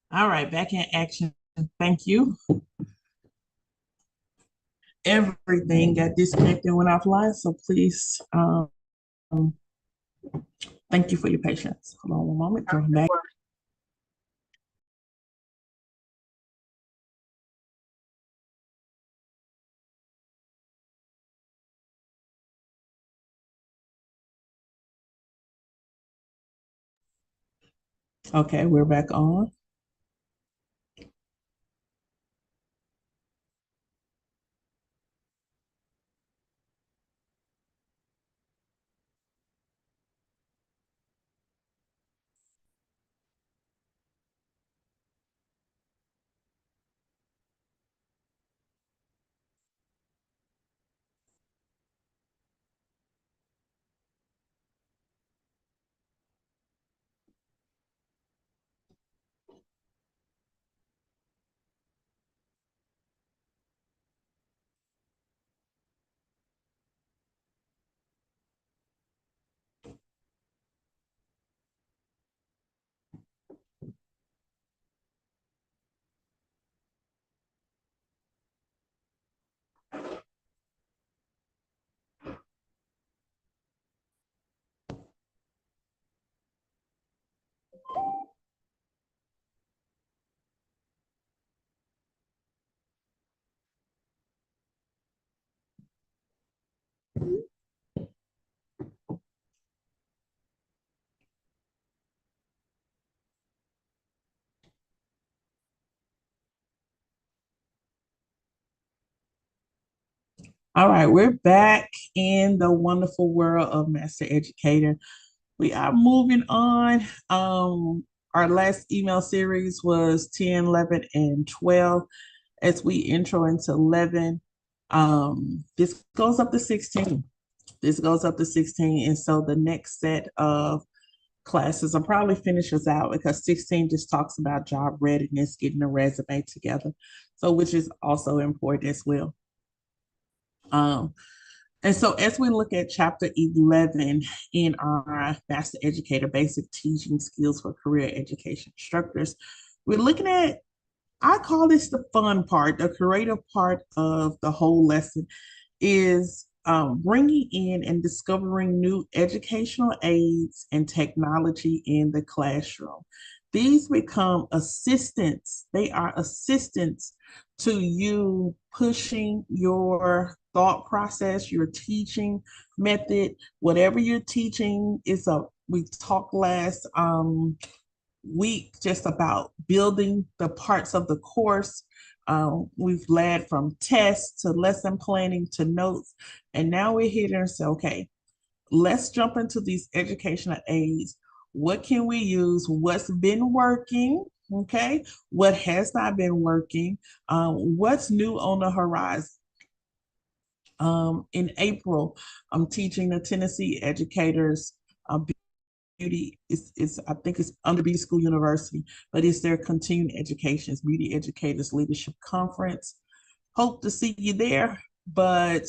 All right, back in action. Thank you. Everything got disconnected and went offline, so please, thank you for your patience. Hold on one moment, going back. Okay, we're back on. All right, we're back in the wonderful world of Master Educator. We are moving on. Our last email series was 10, 11, and 12. As we intro into 11, this goes up to 16. This goes up to 16. And so the next set of classes will probably finish us out because 16 just talks about job readiness, getting a resume together. So, which is also important as well. Um, and so as we look at chapter 11 in our Master Educator Basic Teaching Skills for Career Education Instructors, we're looking at, I call this the fun part, the creative part of the whole lesson is bringing in and discovering new educational aids and technology in the classroom. These become assistants. They are assistants to you pushing your thought process, your teaching method, whatever you're teaching is a, we talked last week just about building the parts of the course. We've led from tests to lesson planning to notes. And now we're here to say, okay, let's jump into these educational aids. What can we use? What's been working? Okay. What has not been working? What's new on the horizon? In April, I'm teaching the Tennessee educators beauty is I think it's under Beauty School University, but it's their continuing education, it's Beauty Educators Leadership Conference. Hope to see you there. But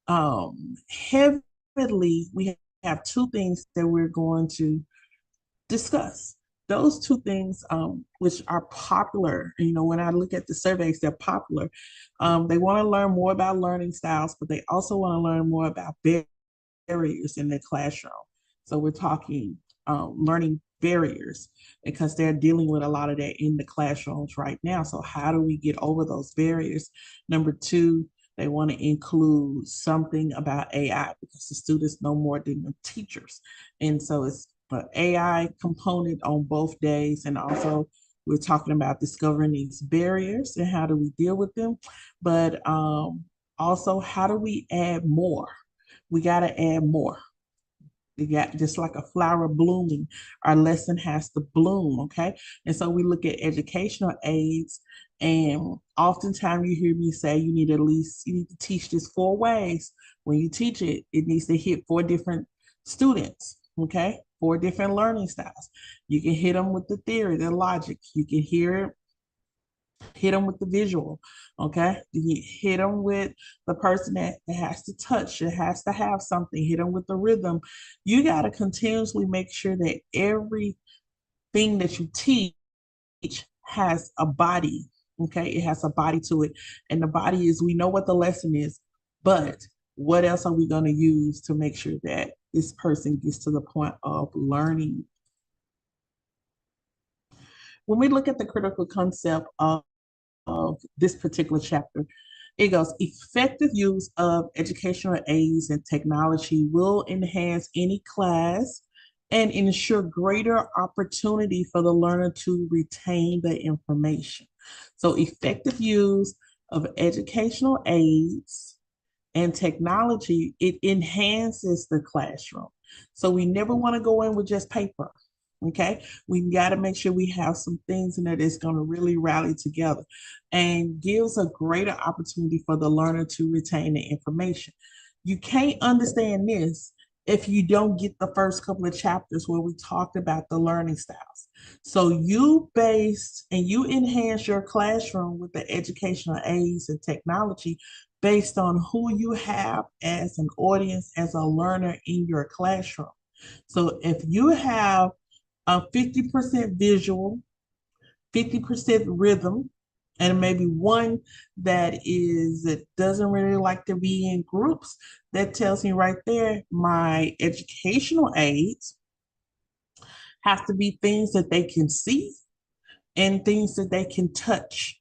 heavily, we have two things that we're going to discuss. Those two things, which are popular, you know, when I look at the surveys, they're popular. They want to learn more about learning styles, but they also want to learn more about barriers in the classroom. So we're talking learning barriers because they're dealing with a lot of that in the classrooms right now. So how do we get over those barriers? Number two, they want to include something about AI because the students know more than the teachers. And so it's an AI component on both days. And also we're talking about discovering these barriers and how do we deal with them. But also, how do we add more? We got to add more. You got just like a flower blooming, our lesson has to bloom, okay? And so we look at educational aids, and oftentimes you hear me say you need at least you need to teach this four ways. When you teach it, it needs to hit four different students, okay? Four different learning styles. You can hit them with the theory, the logic. You can hit them with the visual, okay? You hit them with the person that has to touch, that has to have something, hit them with the rhythm. You got to continuously make sure that everything that you teach has a body. Okay, it has a body to it. And the body is, we know what the lesson is, but what else are we going to use to make sure that this person gets to the point of learning? When we look at the critical concept of this particular chapter, it goes, effective use of educational aids and technology will enhance any class and ensure greater opportunity for the learner to retain the information. So effective use of educational aids and technology, it enhances the classroom. So we never want to go in with just paper. Okay, we got to make sure we have some things in there that's going to really rally together and gives a greater opportunity for the learner to retain the information. You can't understand this if you don't get the first couple of chapters where we talked about the learning styles. So you based and you enhance your classroom with the educational aids and technology based on who you have as an audience, as a learner in your classroom. So if you have a 50% visual, 50% rhythm, and maybe one that doesn't really like to be in groups, that tells me right there my educational aids have to be things that they can see and things that they can touch.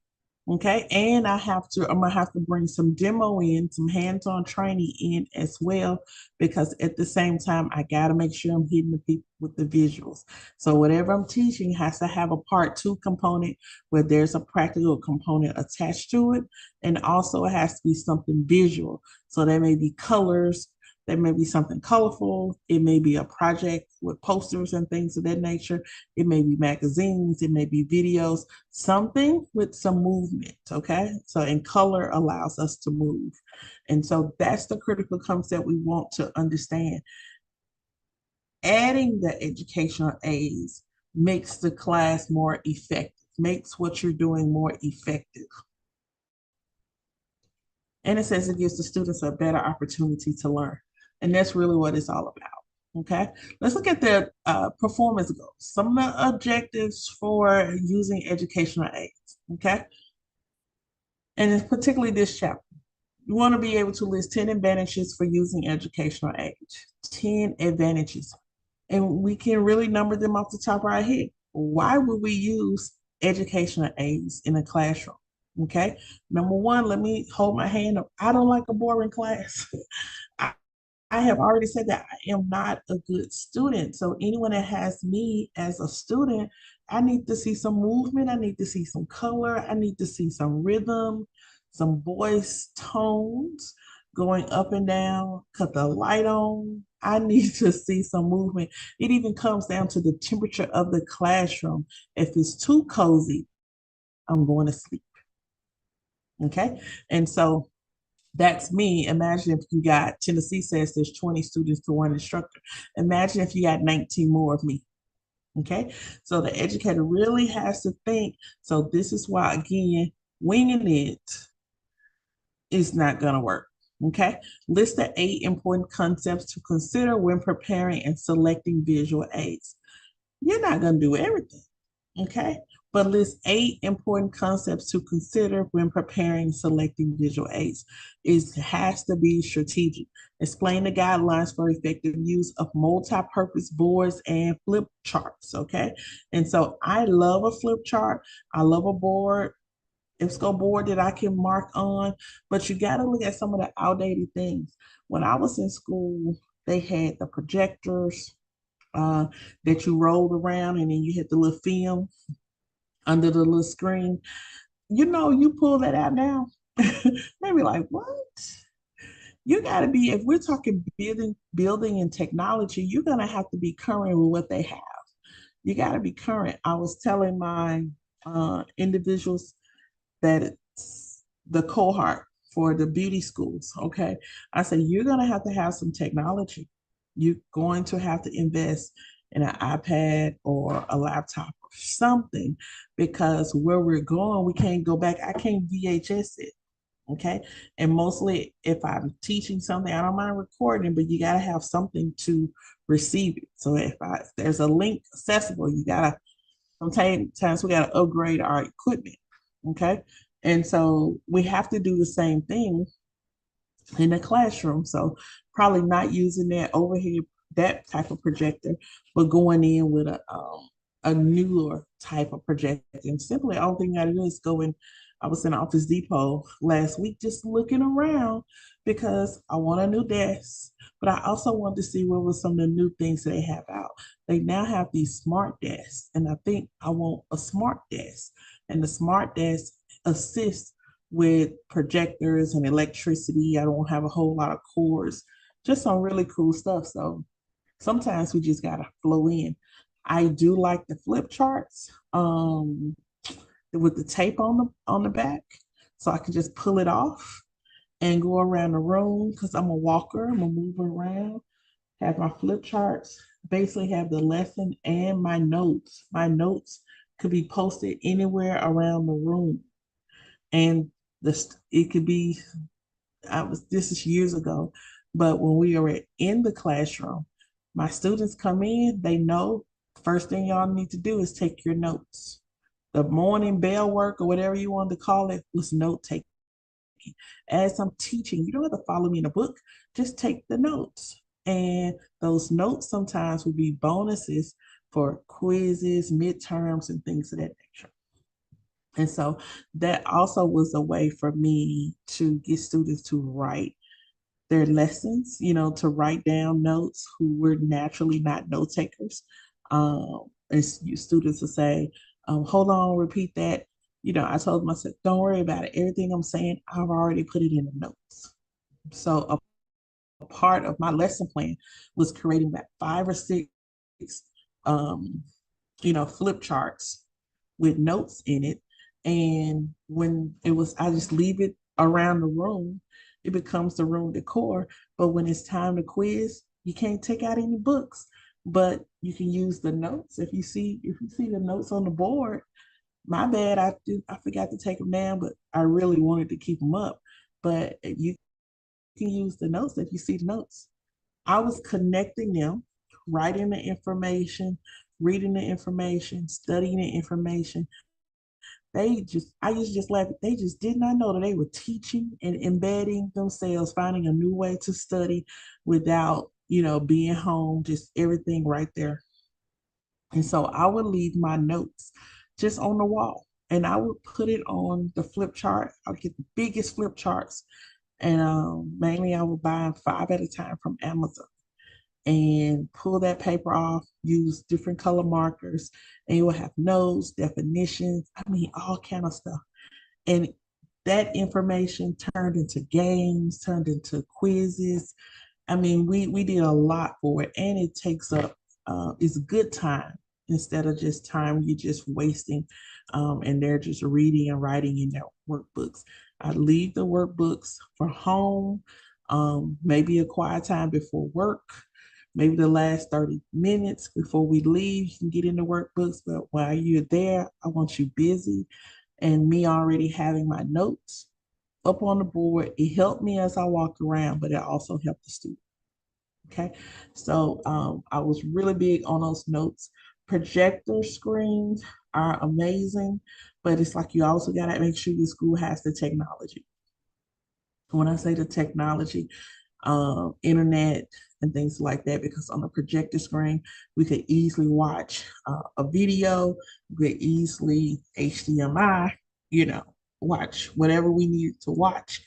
Okay. And I'm gonna have to bring some demo in, some hands-on training in as well, because at the same time, I gotta make sure I'm hitting the people with the visuals. So whatever I'm teaching has to have a part two component where there's a practical component attached to it. And also it has to be something visual. So there may be colors, there may be something colorful. It may be a project with posters and things of that nature. It may be magazines. It may be videos, something with some movement. Okay. So, and color allows us to move. And so that's the critical concept we want to understand. Adding the educational aids makes the class more effective, makes what you're doing more effective. And it says it gives the students a better opportunity to learn. And that's really what it's all about. Okay, let's look at the performance goals, some of the objectives for using educational aids. Okay, and it's particularly this chapter. You want to be able to list 10 advantages for using educational aids, 10 advantages. And we can really number them off the top of our head. Why would we use educational aids in a classroom? Okay, number one, let me hold my hand up. I don't like a boring class. I, I have already said that I am not a good student. So anyone that has me as a student, I need to see some movement. I need to see some color. I need to see some rhythm, some voice tones going up and down, cut the light on. I need to see some movement. It even comes down to the temperature of the classroom. If it's too cozy, I'm going to sleep. Okay. And so that's me. Imagine if you got, Tennessee says there's 20 students to one instructor. Imagine if you got 19 more of me. Okay. So the educator really has to think. So this is why, again, winging it is not going to work. Okay. List the 8 important concepts to consider when preparing and selecting visual aids. You're not going to do everything. Okay. But list 8 important concepts to consider when preparing and selecting visual aids. It has to be strategic. Explain the guidelines for effective use of multi-purpose boards and flip charts. Okay. And so I love a flip chart. I love a board, IPSCO board that I can mark on, but you got to look at some of the outdated things. When I was in school, they had the projectors that you rolled around and then you hit the little film under the little screen. You know, you pull that out now. Maybe like, what? You got to be, if we're talking building and technology, you're going to have to be current with what they have. You got to be current. I was telling my individuals that it's the cohort for the beauty schools. Okay. I said, you're going to have some technology. You're going to have to invest in an iPad or a laptop or something, because where we're going, we can't go back. I can't VHS it. Okay. And mostly if I'm teaching something, I don't mind recording, but you got to have something to receive it. So if there's a link accessible, you got to Sometimes we got to upgrade our equipment. Okay. And so we have to do the same thing in the classroom. So probably not using that overhead, that type of projector, but going in with a newer type of projector. And simply all thing I do is go in. I was in Office Depot last week just looking around because I want a new desk, but I also want to see what was some of the new things that they have out. They now have these smart desks, and I think I want a smart desk. And the smart desk assists with projectors and electricity. I don't have a whole lot of cords, just some really cool stuff. So sometimes we just gotta flow in. I do like the flip charts with the tape on the back, so I can just pull it off and go around the room because I'm a walker. I'm a mover around. Have my flip charts. Basically, have the lesson and my notes. My notes could be posted anywhere around the room, and it could be I was this is years ago, but when we were in the classroom, my students come in, they know first thing y'all need to do is take your notes. The morning bell work or whatever you want to call it was note taking. As I'm teaching, you don't have to follow me in a book, just take the notes. And those notes sometimes will be bonuses for quizzes, midterms, and things of that nature. And so that also was a way for me to get students to write their lessons, to write down notes who were naturally not note takers. And students will say, hold on, repeat that. I told them, I said, don't worry about it. Everything I'm saying, I've already put it in the notes. So a part of my lesson plan was creating that 5 or 6, um, flip charts with notes in it. And when I just leave it around the room, it becomes the room decor. But when it's time to quiz, you can't take out any books, but you can use the notes. If you see the notes on the board, my bad, I forgot to take them down, but I really wanted to keep them up. But you can use the notes if you see the notes. I was connecting them, writing the information, reading the information, studying the information. I used to just laugh. They just did not know that they were teaching and embedding themselves, finding a new way to study without, being home, just everything right there. And so I would leave my notes just on the wall and I would put it on the flip chart. I would get the biggest flip charts. And mainly I would buy 5 at a time from Amazon and pull that paper off, use different color markers, and you will have notes, definitions, I mean, all kind of stuff. And that information turned into games, turned into quizzes. I mean, we did a lot for it, and it takes up it's good time instead of just time you're just wasting, and they're just reading and writing in their workbooks. I leave the workbooks for home, maybe a quiet time before work, maybe the last 30 minutes before we leave. You can get in the workbooks, but while you're there, I want you busy. And me already having my notes up on the board, it helped me as I walked around, but it also helped the student. Okay, so I was really big on those notes. Projector screens are amazing, but it's like you also got to make sure your school has the technology. When I say the technology, internet and things like that, because on the projector screen, we could easily watch a video, we could easily HDMI, watch whatever we needed to watch.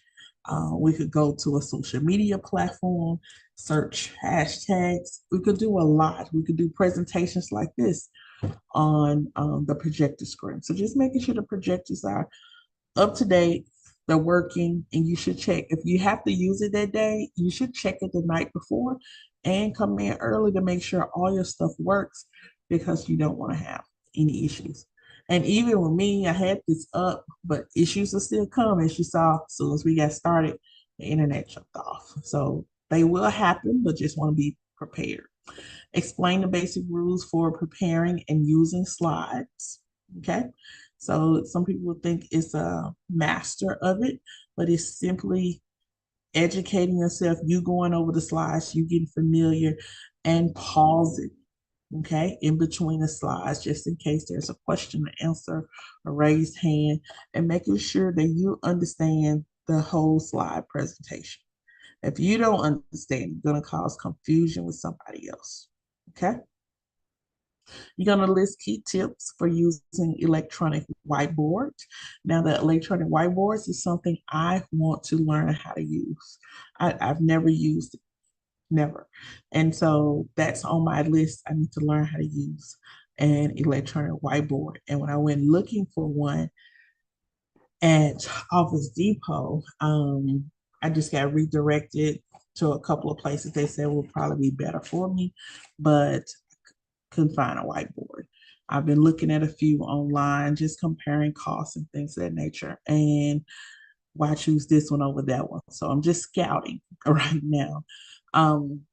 We could go to a social media platform, search hashtags. We could do a lot. We could do presentations like this on the projector screen. So just making sure the projectors are up to date, they're working, and you should check. If you have to use it that day, you should check it the night before and come in early to make sure all your stuff works because you don't want to have any issues. And even with me, I had this up, but issues are still coming. As you saw, as soon as we got started, the internet shut off. So they will happen, but just want to be prepared. Explain the basic rules for preparing and using slides. Okay. So some people think it's a master of it, but it's simply educating yourself, you going over the slides, you getting familiar and pausing. okay, in between the slides, just in case there's a question to answer, a raised hand, and making sure that you understand the whole slide presentation. If you don't understand, you're going to cause confusion with somebody else. Okay. You're going to list key tips for using electronic whiteboards. Now, the electronic whiteboards is something I want to learn how to use. I've never used it, never. And so that's on my list. I need to learn how to use an electronic whiteboard. And when I went looking for one at Office Depot, I just got redirected to a couple of places they said would probably be better for me, but couldn't find a whiteboard. I've been looking at a few online, just comparing costs and things of that nature. And why choose this one over that one? So I'm just scouting right now.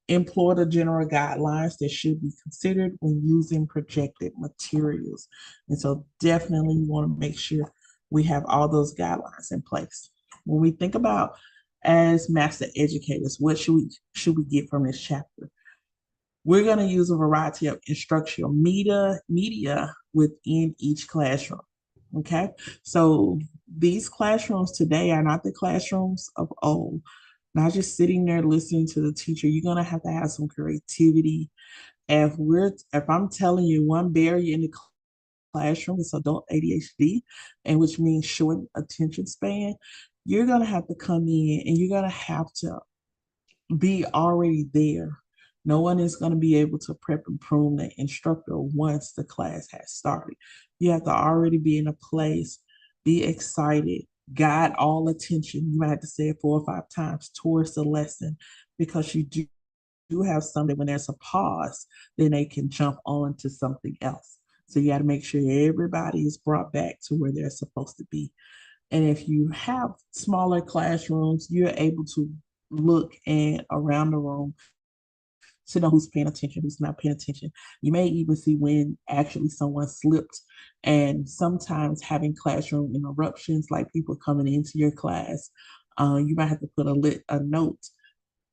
Employ the general guidelines that should be considered when using projected materials. And so definitely you want to make sure we have all those guidelines in place. When we think about as master educators, what should we get from this chapter? We're going to use a variety of instructional media within each classroom. Okay, so these classrooms today are not the classrooms of old. Not just sitting there listening to the teacher. You're going to have some creativity. If I'm telling you one barrier in the classroom is adult ADHD, and which means short attention span, you're going to have to come in and you're going to have to be already there. No one is going to be able to prep and prune the instructor once the class has started. You have to already be in a place, be excited, guide all attention. You might have to say it 4 or 5 times towards the lesson because you do have something when there's a pause, then they can jump on to something else. So you got to make sure everybody is brought back to where they're supposed to be. And if you have smaller classrooms, you're able to look and around the room to know who's paying attention, who's not paying attention. You may even see when actually someone slipped. And sometimes having classroom interruptions, like people coming into your class, you might have to put a note,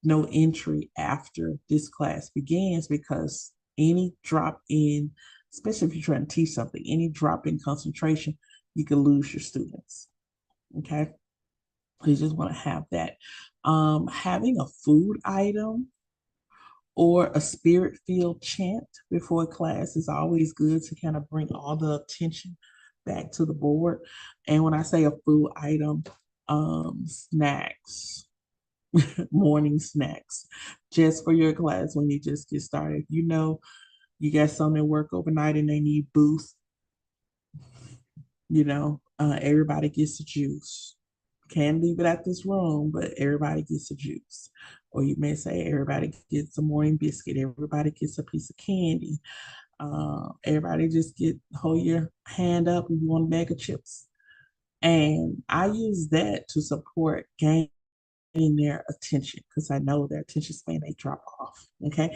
no entry after this class begins, because any drop in, especially if you're trying to teach something, any drop in concentration, you could lose your students. Okay. You just want to have that. Having a food item or a spirit-filled chant before class is always good to kind of bring all the attention back to the board. And when I say a food item, snacks, morning snacks, just for your class when you just get started. You know, you got some that work overnight and they need boost. Everybody gets a juice. Can't leave it at this room, but everybody gets a juice. Or you may say everybody gets a morning biscuit, everybody gets a piece of candy. Everybody just hold your hand up if you want a bag of chips. And I use that to support gaining their attention because I know their attention span may drop off. Okay.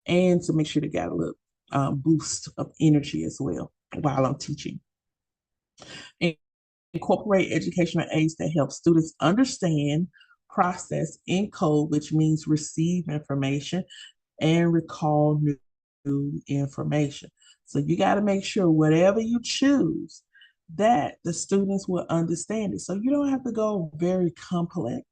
And to make sure they got a little boost of energy as well while I'm teaching. And incorporate educational aids that help students understand, process, encode, which means receive information, and recall new information. So you got to make sure whatever you choose, that the students will understand it. So you don't have to go very complex.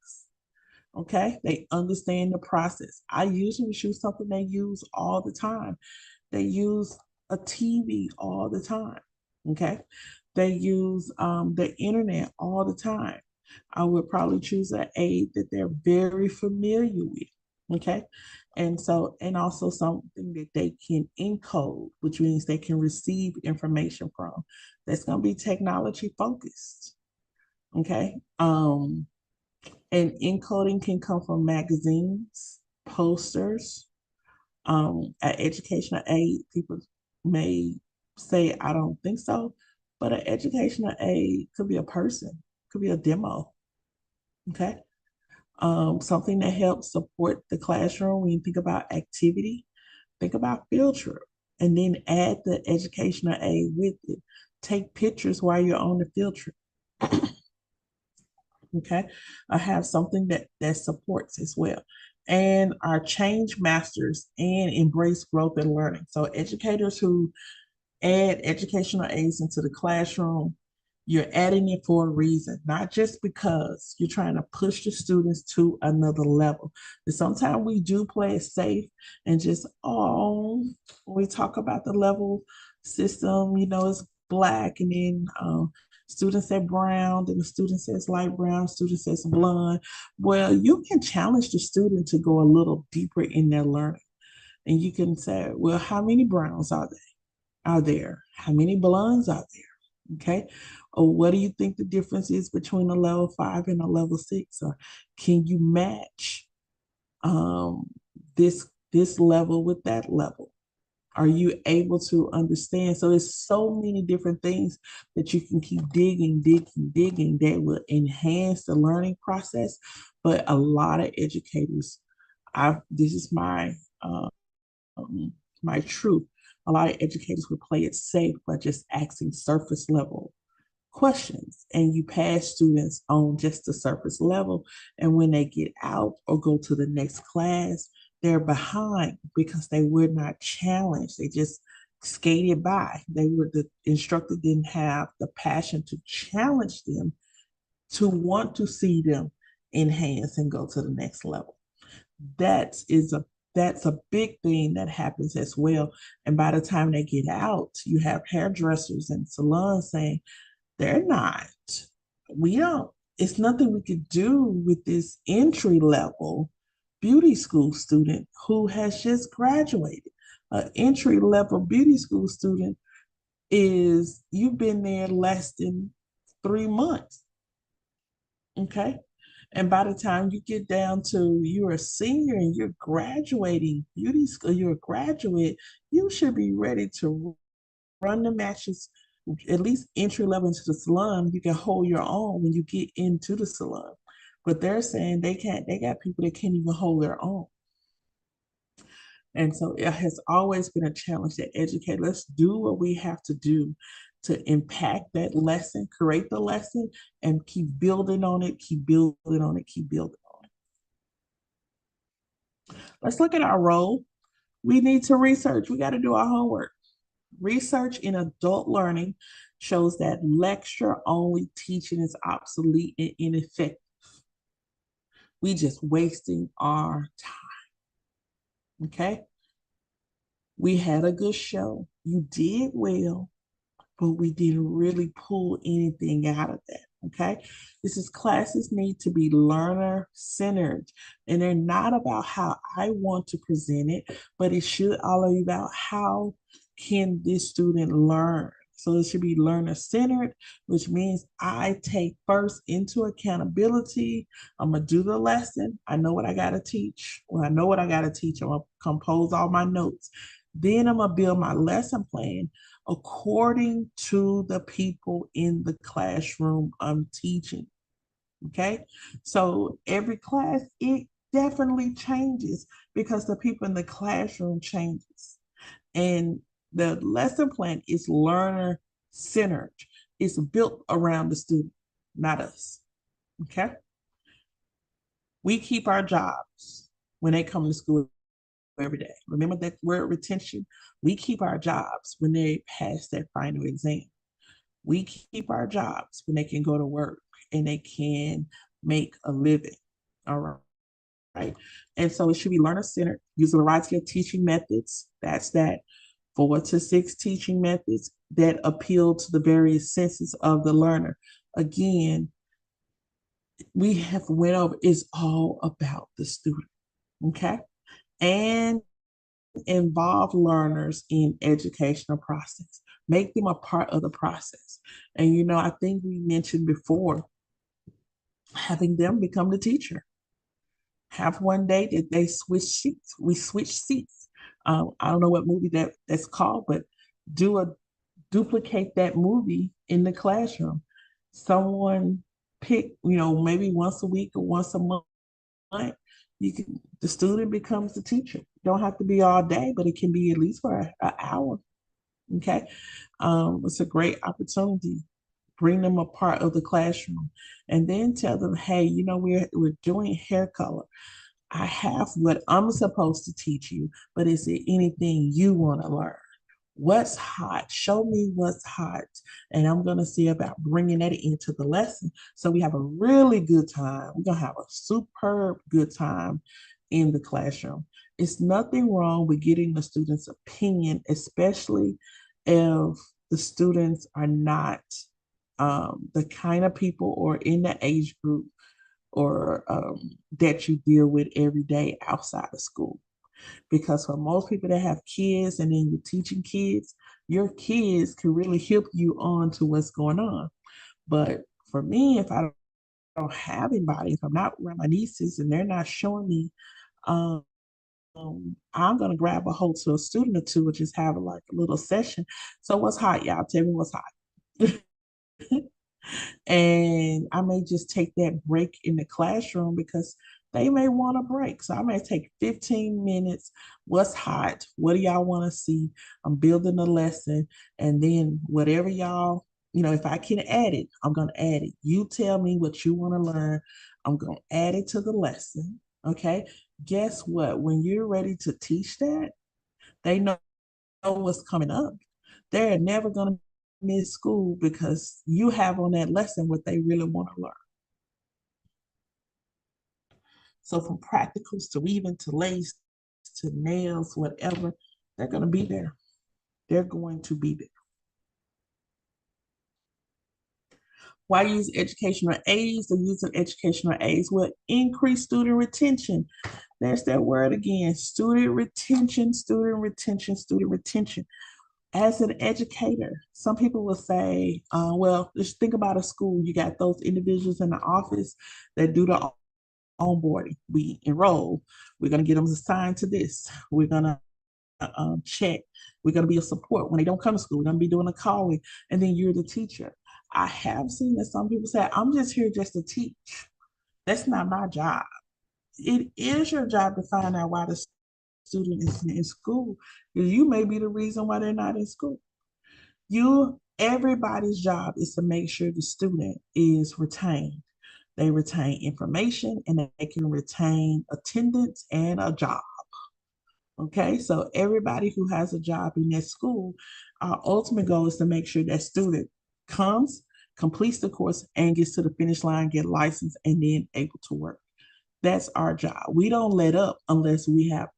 Okay, they understand the process. I usually choose something they use all the time. They use a TV all the time. Okay, they use the internet all the time. I would probably choose an aid that they're very familiar with. Okay, and also something that they can encode, which means they can receive information from. That's going to be technology focused. Okay, and encoding can come from magazines, posters, an educational aid. People may say, I don't think so, but an educational aid could be a person, could be a demo. Okay. Something that helps support the classroom. When you think about activity, think about field trip, and then add the educational aid with it. Take pictures while you're on the field trip. Okay, I have something that supports as well. and are change masters and embrace growth and learning. So educators who add educational aids into the classroom, you're adding it for a reason, not just because you're trying to push the students to another level. But sometimes we do play it safe and just, oh, when we talk about the level system, it's black, and then student said brown, then the student says light brown, student says blonde. Well, you can challenge the student to go a little deeper in their learning. And you can say, well, how many browns are there? How many blondes are there? Okay. Or what do you think the difference is between a level 5 and a level 6? Or can you match um, this level with that level? Are you able to understand? So it's so many different things that you can keep digging that will enhance the learning process. But a lot of educators, this is um, my truth. A lot of educators would play it safe by just asking surface level questions, and you pass students on just the surface level. And when they get out or go to the next class, they're behind because they were not challenged. They just skated by. The instructor didn't have the passion to challenge them, to want to see them enhance and go to the next level. that is a that's a big thing that happens as well. And by the time they get out, you have hairdressers and salons saying they're not. We don't. It's nothing we could do with this entry level beauty school student who has just graduated. An entry level beauty school student is you've been there less than 3 months. Okay. And by the time you get down to you're a senior and you're graduating beauty school, you're a graduate, you should be ready to run the matches, at least entry level into the salon. You can hold your own when you get into the salon. But they're saying they can't, they got people that can't even hold their own. And so it has always been a challenge that educate. Let's do what we have to do to impact that lesson, create the lesson, and keep building on it, keep building on it, keep building on it. Let's look at our role. We need to research. We got to do our homework. Research in adult learning shows that lecture only teaching is obsolete and ineffective. We just wasting our time. Okay. We had a good show. You did well, but we didn't really pull anything out of that. Okay. This is classes need to be learner centered, and they're not about how I want to present it, but it should all be about how can this student learn. So it should be learner centered, which means I take first into accountability. I'm gonna do the lesson. I know what I gotta teach. When I know what I gotta teach, I'm gonna compose all my notes. Then I'm gonna build my lesson plan according to the people in the classroom I'm teaching. Okay. So every class, it definitely changes because the people in the classroom changes. And the lesson plan is learner centered. It's built around the student, not us. Okay. We keep our jobs when they come to school every day. Remember that word retention? We keep our jobs when they pass that final exam. We keep our jobs when they can go to work and they can make a living. All right. Right. And so it should be learner centered, use a variety of teaching methods. That's that 4 to 6 teaching methods that appeal to the various senses of the learner. Again, we have went over, it's all about the student. Okay. And involve learners in educational process. Make them a part of the process. And I think we mentioned before having them become the teacher. Have one day that they switch seats. We switch seats. I don't know what movie that's called, but do a duplicate that movie in the classroom. Someone pick, maybe once a week or once a month. The student becomes the teacher. Don't have to be all day, but it can be at least for an hour. Okay. It's a great opportunity. Bring them a part of the classroom and then tell them, hey, we're doing hair color. I have what I'm supposed to teach you, but is there anything you want to learn? What's hot? Show me what's hot. And I'm going to see about bringing that into the lesson. So we have a really good time. We're going to have a superb good time in the classroom. It's nothing wrong with getting the student's opinion, especially if the students are not the kind of people or in the age group or that you deal with every day outside of school. Because for most people that have kids and then you're teaching kids, your kids can really help you on to what's going on. But for me, if I don't have anybody, if I'm not around my nieces and they're not showing me, um, I'm gonna grab a hold to a student or two and just have like a little session. So what's hot, y'all? Tell me what's hot. And I may just take that break in the classroom because they may want a break. So I may take 15 minutes. What's hot? What do y'all want to see? I'm building a lesson. And then whatever y'all, if I can add it, I'm going to add it. You tell me what you want to learn. I'm going to add it to the lesson. Okay. Guess what? When you're ready to teach that, they know what's coming up. They're never going to miss school because you have on that lesson what they really want to learn. So from practicals to weaving to lace to nails, whatever, they're going to be there. They're going to be there. Why use educational aids? The use of educational aids will increase student retention. There's that word again, student retention, student retention, student retention. As an educator, some people will say, well, just think about a school. You got those individuals in the office that do the onboarding. We enroll. We're going to get them assigned to this. We're going to check. We're going to be a support when they don't come to school. We're going to be doing a calling. And then you're the teacher. I have seen that some people say, I'm just here just to teach. That's not my job. It is your job to find out why the student is in school. You may be the reason why they're not in school. Everybody's job is to make sure the student is retained. They retain information and they can retain attendance and a job. Okay, so everybody who has a job in that school, our ultimate goal is to make sure that student comes, completes the course, and gets to the finish line, get licensed, and then able to work. That's our job. We don't let up unless we have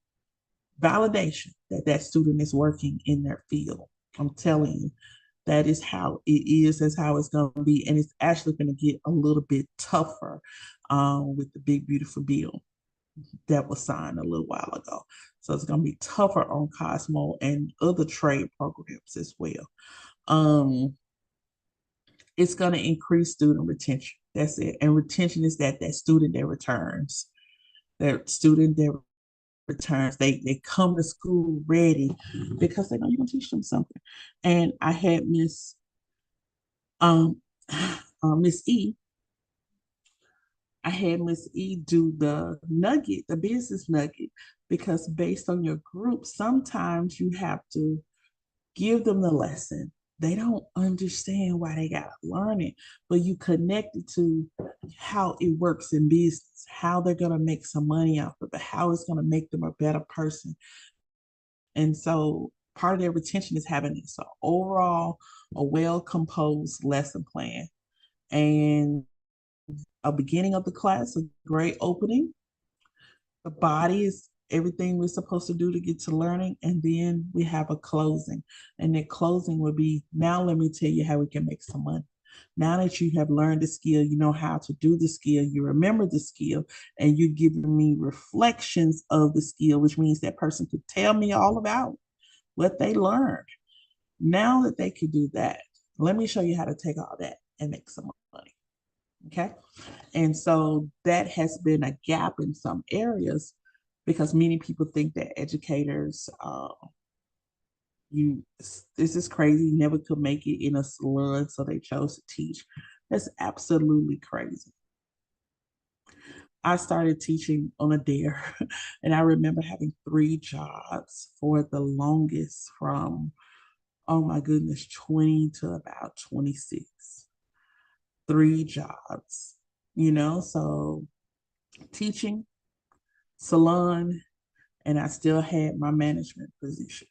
validation that that student is working in their field. I'm telling you, that is how it is. That's how it's going to be. And it's actually going to get a little bit tougher with the big, beautiful bill that was signed a little while ago. So it's going to be tougher on Cosmo and other trade programs as well. It's going to increase student retention. That's it. And retention is that student that returns. That student that returns, they come to school ready because they know you're gonna teach them something. And I had um, Miss E. I had Miss E do the nugget, the business nugget, because based on your group, sometimes you have to give them the lesson. They don't understand why they gotta learn it, but you connect it to how it works in business, how they're gonna make some money off of it, how it's gonna make them a better person. And so part of their retention is having this so overall a well-composed lesson plan and a beginning of the class, a great opening. The body is everything we're supposed to do to get to learning. And then we have a closing. And the closing will be, now let me tell you how we can make some money. Now that you have learned the skill, you know how to do the skill, you remember the skill, and you're giving me reflections of the skill, which means that person could tell me all about what they learned. Now that they could do that, let me show you how to take all that and make some money. Okay. And so that has been a gap in some areas because many people think that educators, this is crazy, you never could make it in a salon, so they chose to teach. That's absolutely crazy. I started teaching on a dare, and I remember having 3 jobs for the longest from, oh my goodness, 20 to about 26. 3 jobs, so teaching, salon, and I still had my management position.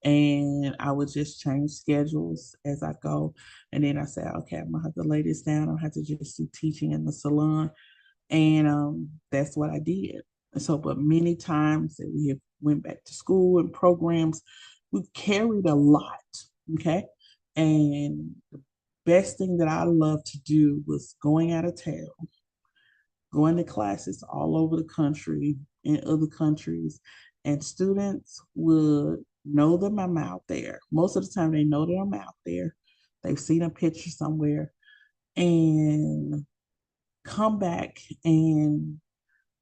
And I would just change schedules as I go. And then I said, okay, I'm gonna have to lay this down. I'll have to just do teaching in the salon. And that's what I did. And so, but many times that we have went back to school and programs, we carried a lot. Okay. And the best thing that I love to do was going out of town, going to classes all over the country, in other countries, and students would know that I'm out there. Most of the time, they know that I'm out there. They've seen a picture somewhere and come back and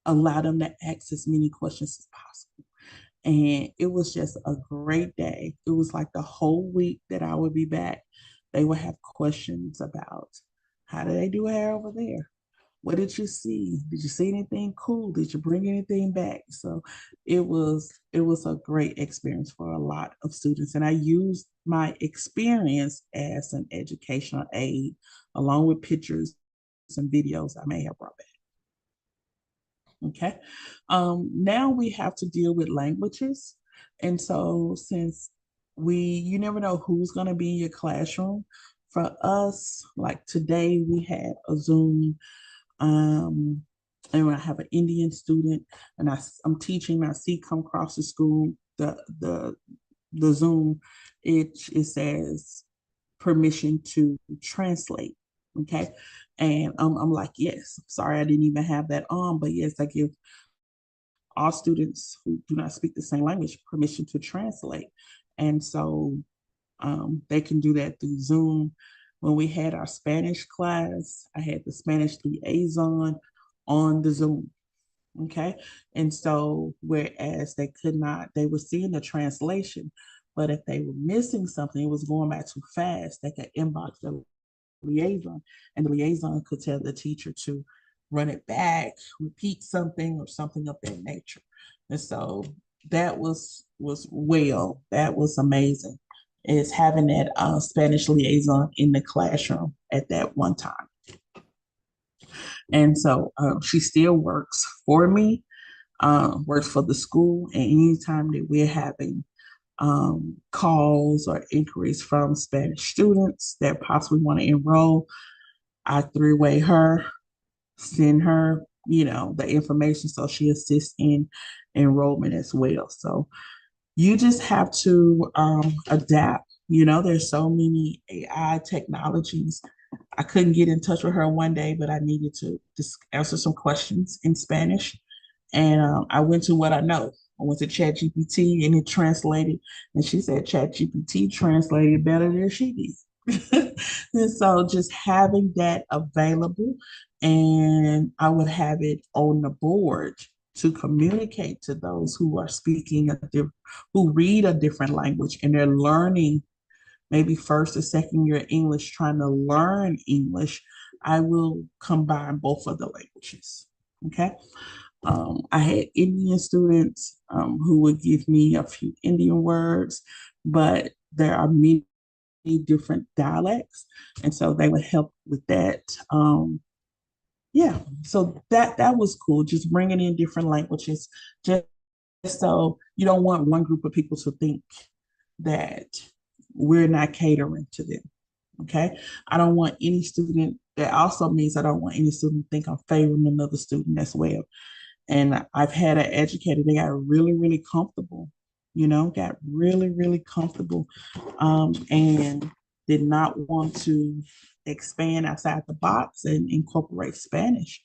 allow them to ask as many questions as possible. And it was just a great day. It was like the whole week that I would be back, they would have questions about how do they do hair over there? What did you see? Did you see anything cool? Did you bring anything back? So it was a great experience for a lot of students. And I used my experience as an educational aid along with pictures and videos I may have brought back. Okay. Now we have to deal with languages. And so since you never know who's going to be in your classroom. For us, like today, we had a Zoom, um, and when I have an Indian student and I'm teaching, I see come across the school, the Zoom, it says permission to translate. Okay. And I'm like, yes, sorry, I didn't even have that on, but yes, I give all students who do not speak the same language permission to translate. And so they can do that through Zoom. When we had our Spanish class, I had the Spanish liaison on the Zoom. Okay. And so, whereas they could not, they were seeing the translation, but if they were missing something, it was going back too fast, they could inbox the liaison, and the liaison could tell the teacher to run it back, repeat something, or something of that nature. And so that was amazing. Is having that Spanish liaison in the classroom at that one time. And so she still works for me, works for the school. And anytime that we're having calls or inquiries from Spanish students that possibly want to enroll, I three-way her, send her, the information so she assists in enrollment as well. So you just have to adapt. There's so many AI technologies. I couldn't get in touch with her one day, but I needed to just answer some questions in Spanish. And I went to what I know. I went to ChatGPT and it translated. And she said ChatGPT translated better than she did. And so just having that available, and I would have it on the board to communicate to those who are speaking who read a different language and they're learning maybe first or second year English, trying to learn English. I will combine both of the languages. Okay. I had Indian students who would give me a few Indian words, but there are many different dialects, and so they would help with that. Yeah, so that was cool. Just bringing in different languages, just so you don't want one group of people to think that we're not catering to them. Okay, I don't want any student. That also means I don't want any student to think I'm favoring another student as well. And I've had an educator, they got really, really comfortable, got really, really comfortable, and did not want to expand outside the box and incorporate Spanish.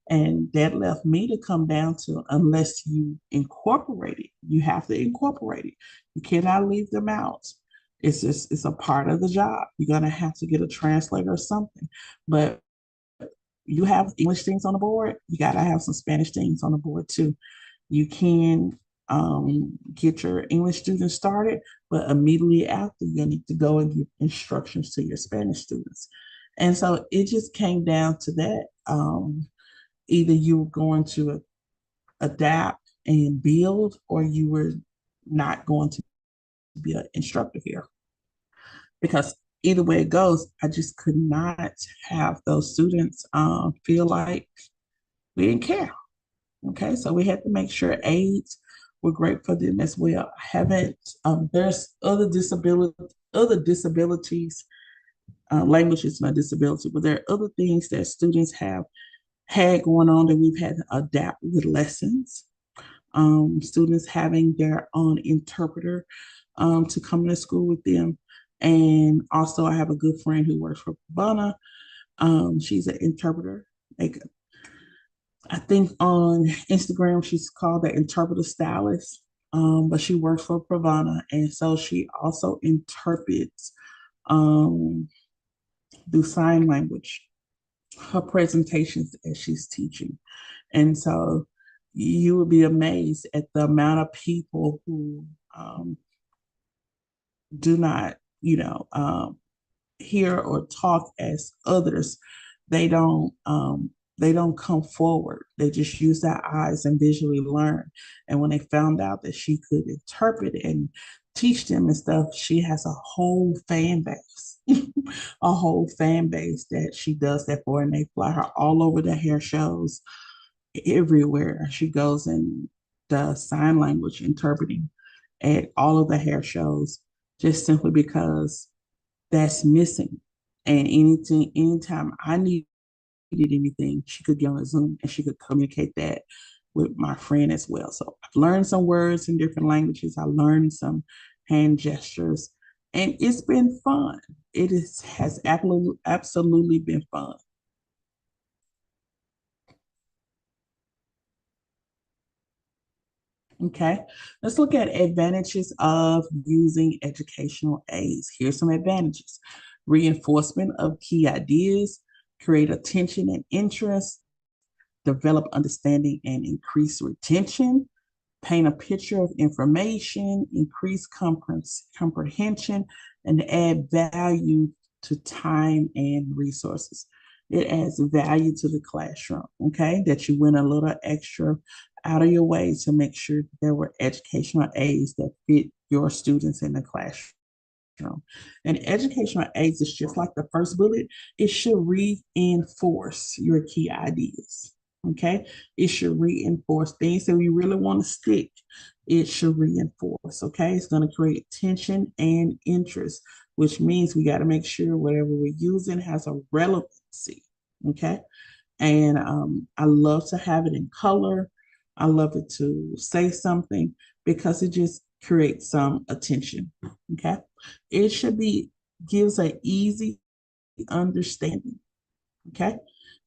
And that left me to come down to, unless you incorporate it, you have to incorporate it. You cannot leave them out. It's a part of the job. You're gonna have to get a translator or something. But you have English things on the board, you got to have some Spanish things on the board too. You can get your English students started, but immediately after, you need to go and give instructions to your Spanish students. And so it just came down to that. Either you were going to adapt and build, or you were not going to be an instructor here. Because either way it goes, I just could not have those students feel like we didn't care. Okay, so we had to make sure aids were great for them as well. I haven't there's other disabilities, language is not disability, but there are other things that students have had going on that we've had to adapt with lessons. Students having their own interpreter to come to school with them. And also, I have a good friend who works for Bana. She's an interpreter. Like, I think on Instagram, she's called the interpreter stylist, but she works for Pravana. And so she also interprets um, through sign language her presentations as she's teaching. And so you would be amazed at the amount of people who do not, hear or talk as others. They don't come forward. They just use their eyes and visually learn. And when they found out that she could interpret and teach them and stuff, she has a whole fan base, a whole fan base that she does that for, and they fly her all over the hair shows everywhere. She goes and does sign language interpreting at all of the hair shows just simply because that's missing. And anytime I needed anything, she could get on a Zoom and she could communicate that with my friend as well. So I've learned some words in different languages. I learned some hand gestures, and it's been fun. Has absolutely been fun. Okay, let's look at advantages of using educational aids. Here's some advantages: reinforcement of key ideas, create attention and interest, develop understanding and increase retention, paint a picture of information, increase comprehension, and add value to time and resources. It adds value to the classroom, okay? That you went a little extra out of your way to make sure that there were educational aids that fit your students in the classroom. And educational aids is just like the first bullet, it should reinforce your key ideas. Okay, it should reinforce things that we really want to stick. It should reinforce. Okay, it's going to create tension and interest, which means we got to make sure whatever we're using has a relevancy. Okay, and I love to have it in color. I love it to say something because it just creates some attention. Okay, it should be gives an easy understanding. Okay,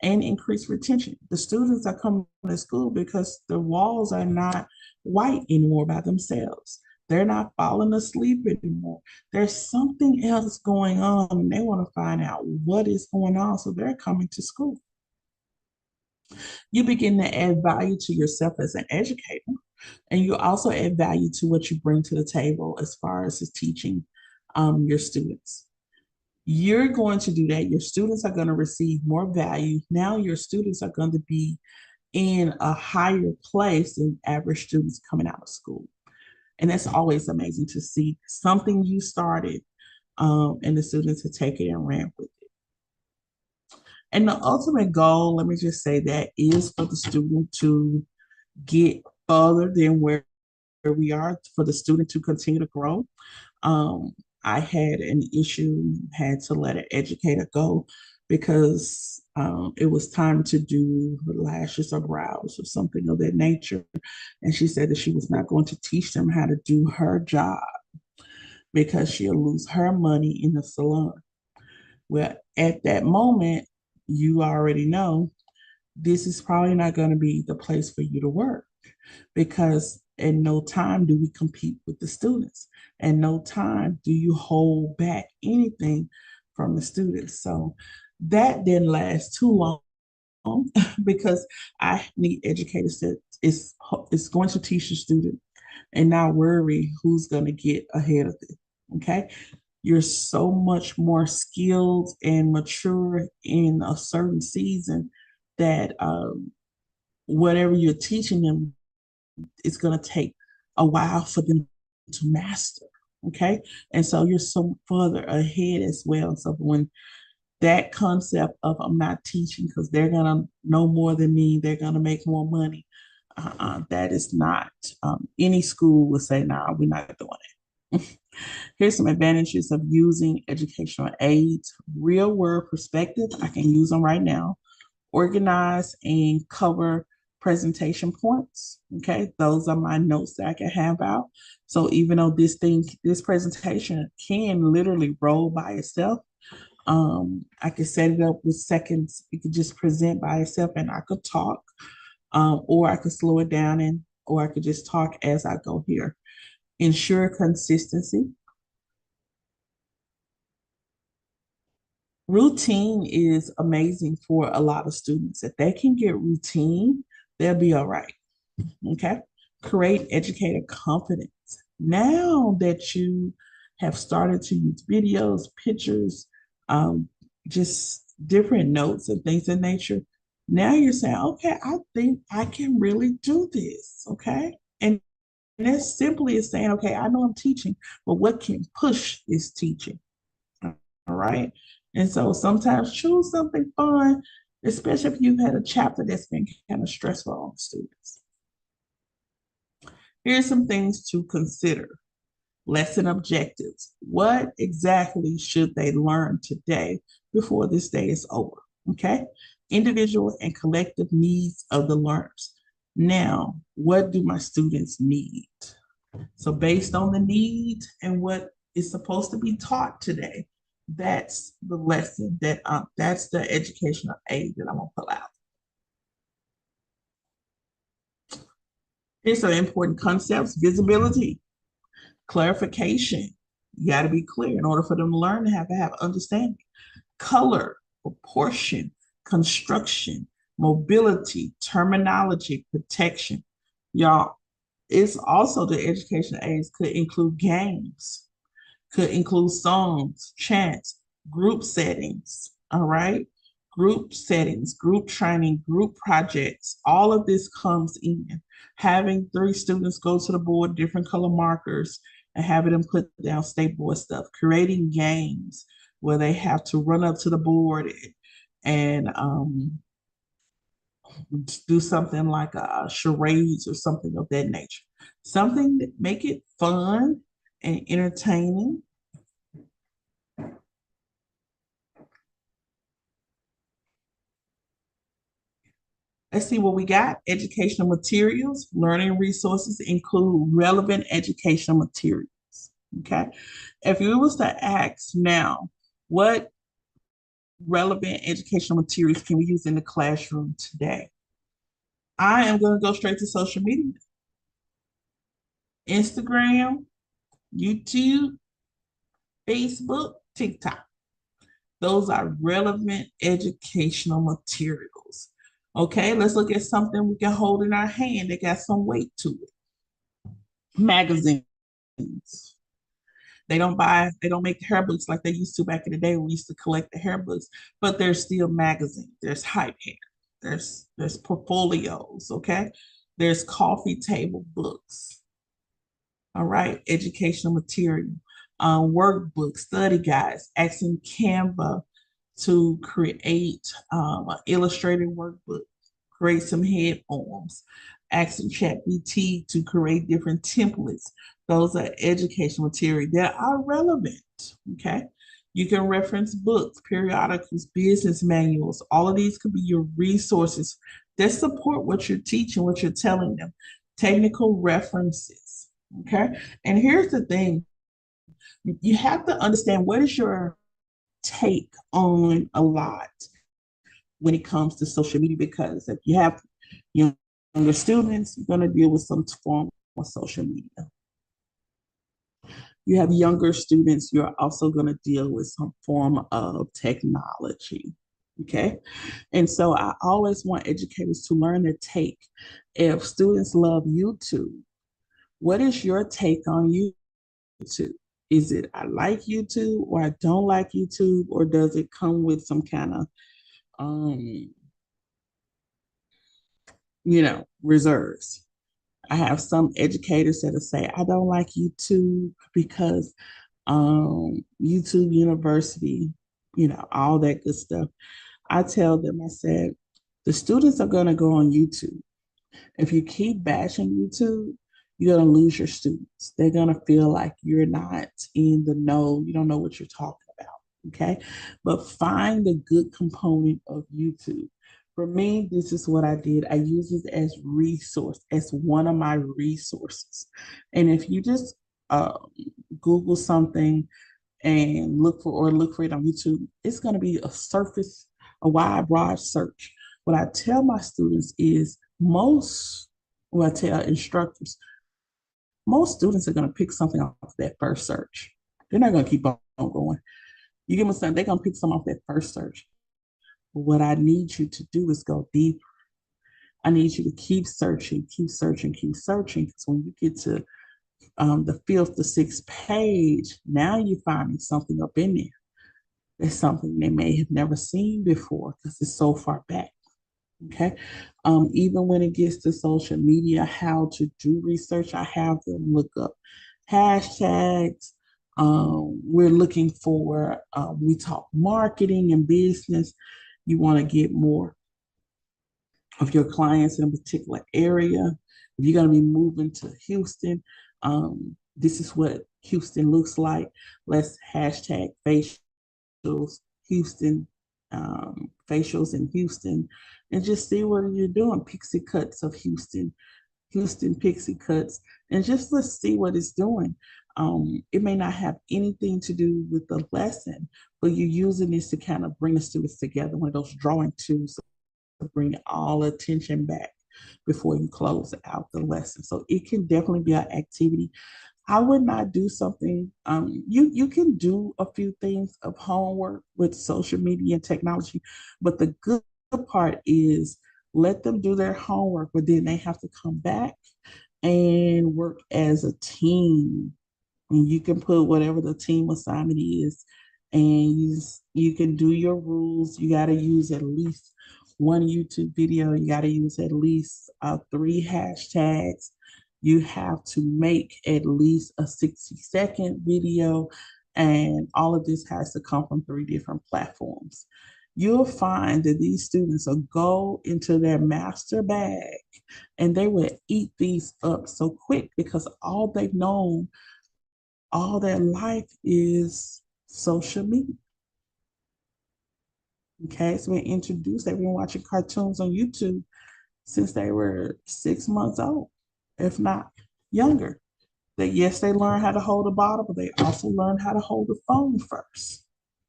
and increase retention. The students are coming to school because the walls are not white anymore by themselves. They're not falling asleep anymore. There's something else going on, and they want to find out what is going on. So they're coming to school. You begin to add value to yourself as an educator, and you also add value to what you bring to the table as far as teaching your students. You're going to do that. Your students are going to receive more value. Now your students are going to be in a higher place than average students coming out of school. And that's always amazing to see something you started, and the students have taken it and ran with it. And the ultimate goal, let me just say that, is for the student to get further than where we are, for the student to continue to grow. Um, I had an issue, had to let an educator go because it was time to do her lashes or brows or something of that nature. And she said that she was not going to teach them how to do her job because she'll lose her money in the salon. Well, at that moment, you already know this is probably not going to be the place for you to work because in no time do we compete with the students, and no time do you hold back anything from the students. So that didn't last too long because I need educators that is going to teach the student and not worry who's going to get ahead of it. Okay, you're so much more skilled and mature in a certain season that whatever you're teaching them, it's going to take a while for them to master. Okay. And so you're so further ahead as well. So when that concept of I'm not teaching because they're going to know more than me, they're going to make more money, That is not, any school would say, nah, we're not doing it. Here's some advantages of using educational aids. Real world perspective, I can use them right now. Organize and cover presentation points. Okay, those are my notes that I can have out. So even though this presentation can literally roll by itself, I could set it up with seconds. It could just present by itself and I could talk, or I could slow it down or I could just talk as I go here. Ensure consistency. Routine is amazing for a lot of students. If they can get routine, they'll be all right. Okay. Create educator confidence. Now that you have started to use videos, pictures, um, just different notes and things of nature, now you're saying, okay, I think I can really do this. Okay. And that's simply is saying, okay, I know I'm teaching, but what can push this teaching? All right. And so sometimes choose something fun, especially if you've had a chapter that's been kind of stressful on students. Here's some things to consider. Lesson objectives. What exactly should they learn today before this day is over? Okay. Individual and collective needs of the learners. Now, what do my students need? So, based on the need and what is supposed to be taught today, that's the lesson that's the educational aid that I'm gonna pull out. Here's some important concepts: visibility, clarification. You got to be clear in order for them to learn. They have to have understanding. Color, proportion, construction, mobility, terminology, protection. Y'all, it's also the education aids could include games, could include songs, chants, group settings, all right? Group settings, group training, group projects, all of this comes in. Having 3 students go to the board, different color markers, and having them put down state board stuff, creating games where they have to run up to the board and do something like a charades or something of that nature. Something that make it fun and entertaining. Let's see what we got. Educational materials, learning resources include relevant educational materials. Okay. If you was to ask now, what relevant educational materials can we use in the classroom today? I am going to go straight to social media. Instagram, YouTube, Facebook, TikTok. Those are relevant educational materials. Okay, let's look at something we can hold in our hand that got some weight to it. Magazines. They don't make hair books like they used to back in the day when we used to collect the hair books, but there's still magazines. There's hype hair. There's portfolios, okay? There's coffee table books. All right, educational material, workbooks, study guides, asking Canva to create an illustrated workbook, create some head poems, asking ChatGPT to create different templates. Those are educational material that are relevant. Okay. You can reference books, periodicals, business manuals. All of these could be your resources that support what you're teaching, what you're telling them. Technical references. Okay. And here's the thing, you have to understand what is your take on a lot when it comes to social media, because if you have younger students, you're going to deal with some form of social media. You have younger students, you're also going to deal with some form of technology. Okay. And so I always want educators to learn to take. If students love YouTube, what is your take on YouTube? Is it I like YouTube or I don't like YouTube, or does it come with some kind of um, reserves? I have some educators that'll say, I don't like YouTube because YouTube University, all that good stuff. I tell them, I said, the students are going to go on YouTube. If you keep bashing YouTube, you're going to lose your students. They're going to feel like you're not in the know. You don't know what you're talking about. Okay. But find the good component of YouTube. For me, this is what I did. I use it as resource, as one of my resources. And if you just uh, Google something and look for it on YouTube, it's going to be a wide, broad search. What I tell my students is what I tell instructors, most students are going to pick something off that first search. They're not going to keep on going. You give them something, they're going to pick some off that first search. But what I need you to do is go deep. I need you to keep searching, keep searching, keep searching. Because when you get to the fifth, the sixth page, now you're finding something up in there. It's something they may have never seen before because it's so far back. Okay. Even when it gets to social media, how to do research, I have them look up hashtags. We're looking for, we talk marketing and business. You want to get more of your clients in a particular area. If you're going to be moving to Houston, this is what Houston looks like. Let's hashtag facials Houston, facials in Houston, and just see what you're doing. Pixie cuts of Houston, Houston pixie cuts, and just let's see what it's doing. It may not have anything to do with the lesson, but you're using this to kind of bring the students together, one of those drawing tools to bring all attention back before you close out the lesson. So it can definitely be an activity. I would not do something. You can do a few things of homework with social media and technology, but the good part is let them do their homework, but then they have to come back and work as a team. And you can put whatever the team assignment is, and you can do your rules. You got to use at least one YouTube video. You got to use at least three hashtags. You have to make at least a 60-second video, and all of this has to come from three different platforms. You'll find that these students will go into their master bag and they will eat these up so quick because all they've known all their life is social media. Okay, so we introduced, they've been watching cartoons on YouTube since they were 6 months old, if not younger. That yes, they learn how to hold a bottle, but they also learn how to hold the phone first.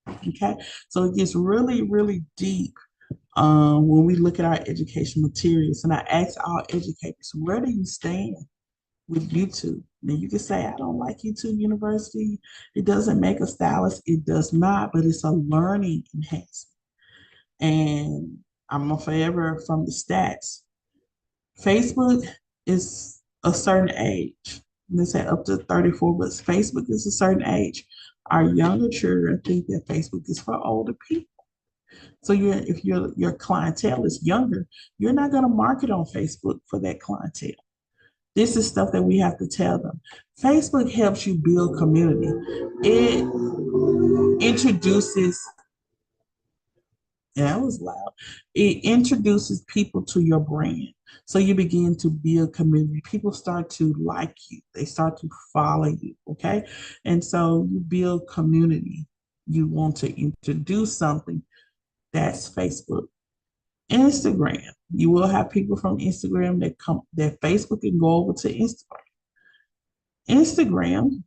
Okay, so it gets really, really deep when we look at our education materials. And I ask all educators, where do you stand with YouTube? Now you can say, I don't like YouTube University. It doesn't make a stylist. It does not, but it's a learning enhancement. And I'm a forever from the stats. Facebook is a certain age. They say up to 34, but Facebook is a certain age. Our younger children think that Facebook is for older people. So if your clientele is younger, you're not going to market on Facebook for that clientele. This is stuff that we have to tell them. Facebook helps you build community. It introduces, yeah, that was loud. It introduces people to your brand. So you begin to build community. People start to like you. They start to follow you. Okay. And so you build community. You want to introduce something, that's Facebook. Instagram. You will have people from Instagram that Facebook can go over to Instagram. Instagram,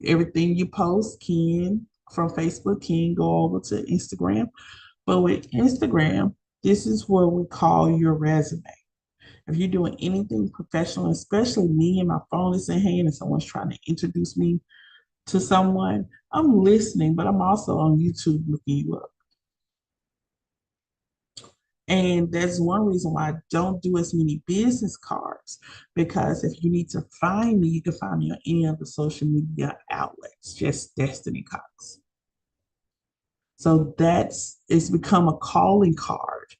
everything you post can from Facebook can go over to Instagram. But with Instagram, this is what we call your resume. If you're doing anything professional, especially me and my phone is in hand and someone's trying to introduce me to someone, I'm listening, but I'm also on YouTube looking you up. And that's one reason why I don't do as many business cards, because if you need to find me, you can find me on any of the social media outlets, just Destiny Cox. So it's become a calling card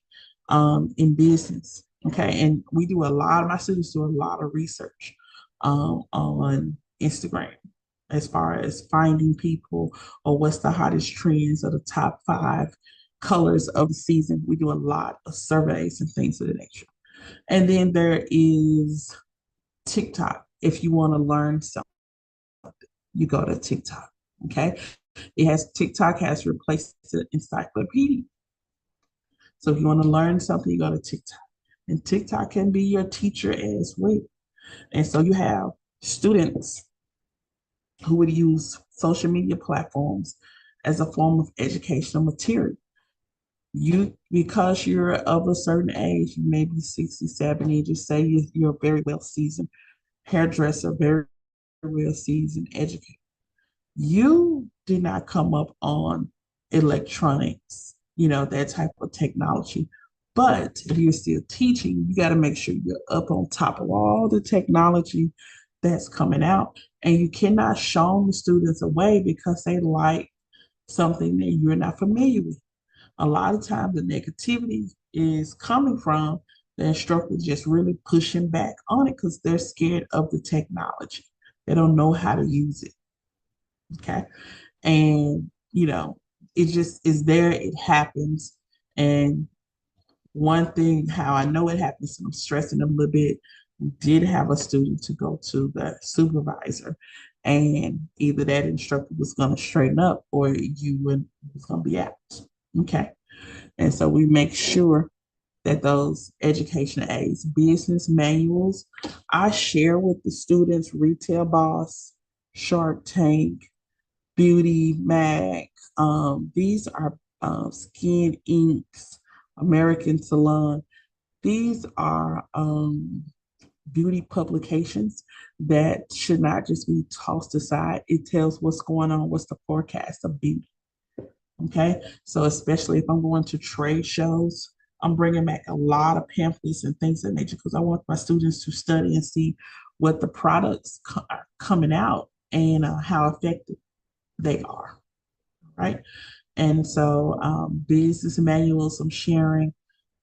in business. Okay. And my students do a lot of research on Instagram as far as finding people or what's the hottest trends or the top 5 colors of the season. We do a lot of surveys and things of the nature. And then there is TikTok. If you want to learn something, you go to TikTok. Okay. TikTok has replaced the encyclopedia. So if you want to learn something, you go to TikTok. And TikTok can be your teacher as well. And so you have students who would use social media platforms as a form of educational material. Because you're of a certain age, you may be 60, 70, just say you're a very well seasoned hairdresser, very well seasoned educator. You did not come up on electronics, that type of technology. But if you're still teaching, you got to make sure you're up on top of all the technology that's coming out. And you cannot show the students away because they like something that you're not familiar with. A lot of times the negativity is coming from the instructor just really pushing back on it because they're scared of the technology. They don't know how to use it. Okay. And, it just is there, it happens. And one thing, how I know it happens, and I'm stressing a little bit, we did have a student to go to the supervisor, and either that instructor was going to straighten up or was going to be out. Okay. And so we make sure that those education aids, business manuals, I share with the students, Retail Boss, Shark Tank, Beauty Mag. These are Skin Inks, American Salon. These are beauty publications that should not just be tossed aside. It tells what's going on, what's the forecast of beauty. Okay, so especially if I'm going to trade shows, I'm bringing back a lot of pamphlets and things of that nature because I want my students to study and see what the products are coming out and how effective they are, right? And so business manuals, I'm sharing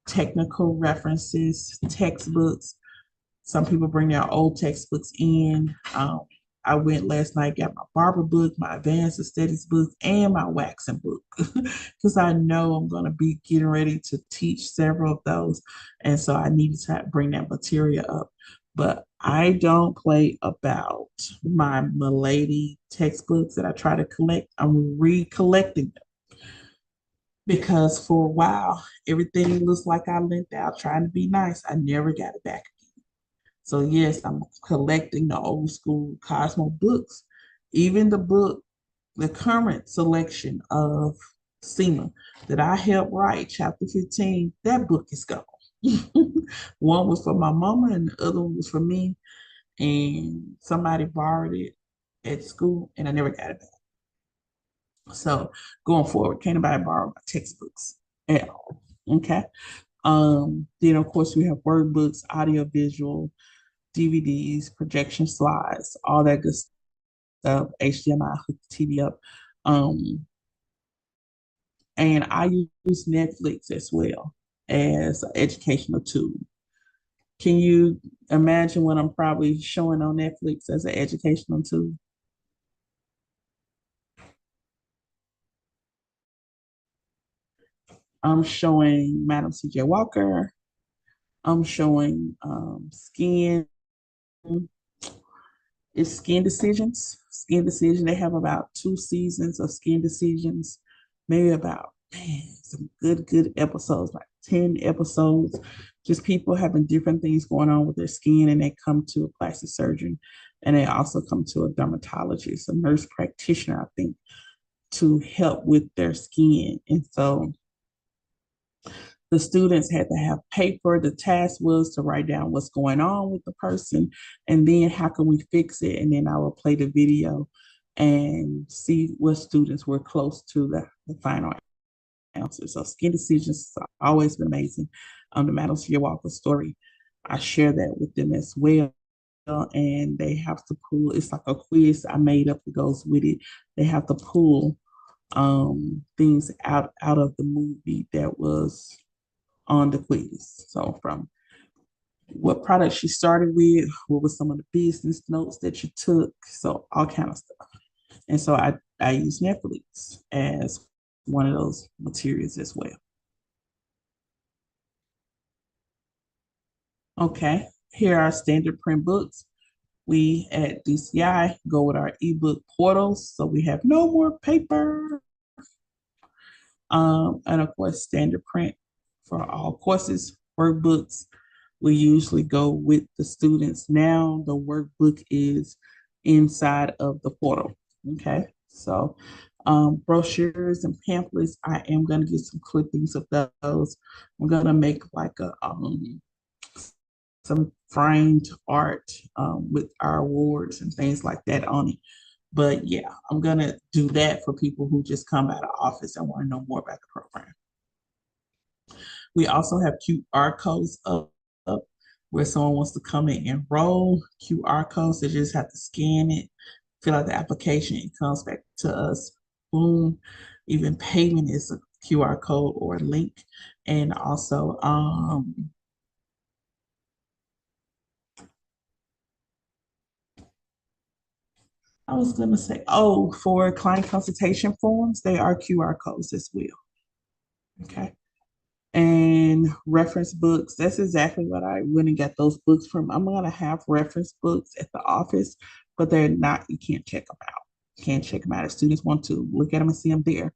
technical references, textbooks. Some people bring their old textbooks in. I went last night, got my barber book, my advanced aesthetics book, and my waxing book because I know I'm going to be getting ready to teach several of those. And so I needed to bring that material up. But I don't play about my Milady textbooks that I try to collect. I'm recollecting them because for a while, everything looks like I lent out trying to be nice. I never got it back. So yes, I'm collecting the old school Cosmo books. Even the current selection of SEMA that I helped write, chapter 15, that book is gone. One was for my mama and the other one was for me. And somebody borrowed it at school and I never got it back. So going forward, can't nobody borrow my textbooks at all. Okay. Then of course we have word books, audio visual, DVDs, projection slides, all that good stuff, HDMI, hook the TV up. Um, and I use Netflix as well as an educational tool. Can you imagine what I'm probably showing on Netflix as an educational tool? I'm showing Madam C.J. Walker. I'm showing Skin. It's Skin Decisions. Skin Decision. They have about 2 seasons of Skin Decisions, maybe about some good episodes, like 10 episodes. Just people having different things going on with their skin, and they come to a plastic surgeon, and they also come to a dermatologist, a nurse practitioner, I think, to help with their skin. And so the students had to have paper. The task was to write down what's going on with the person and then how can we fix it. And then I will play the video and see what students were close to the final answer. So Skin Decisions have always been amazing. The Madam C. Walker story, I share that with them as well. And they have to pull, it's like a quiz I made up that goes with it. They have to pull things out of the movie that was on the quiz. So from what product she started with, what was some of the business notes that you took, so all kind of stuff. And so I use Netflix as one of those materials as well. Okay, here are standard print books. We at DCI go with our ebook portals, so we have no more paper. And of course, standard print for all courses, workbooks. We usually go with the students. Now the workbook is inside of the portal. Okay, so brochures and pamphlets. I am going to get some clippings of those. I'm going to make like a some framed art with our awards and things like that on it. But yeah, I'm gonna do that for people who just come out of office and want to know more about the program. We also have QR codes up where someone wants to come and enroll. QR codes, they just have to scan it, fill out the application, it comes back to us. Boom. Even payment is a QR code or a link. And also, I was gonna say, oh, for client consultation forms, they are QR codes as well. Okay. And reference books, that's exactly what I went and got those books from. I'm gonna have reference books at the office, but they're not, you can't check them out. You can't check them out. If students want to look at them and see them there,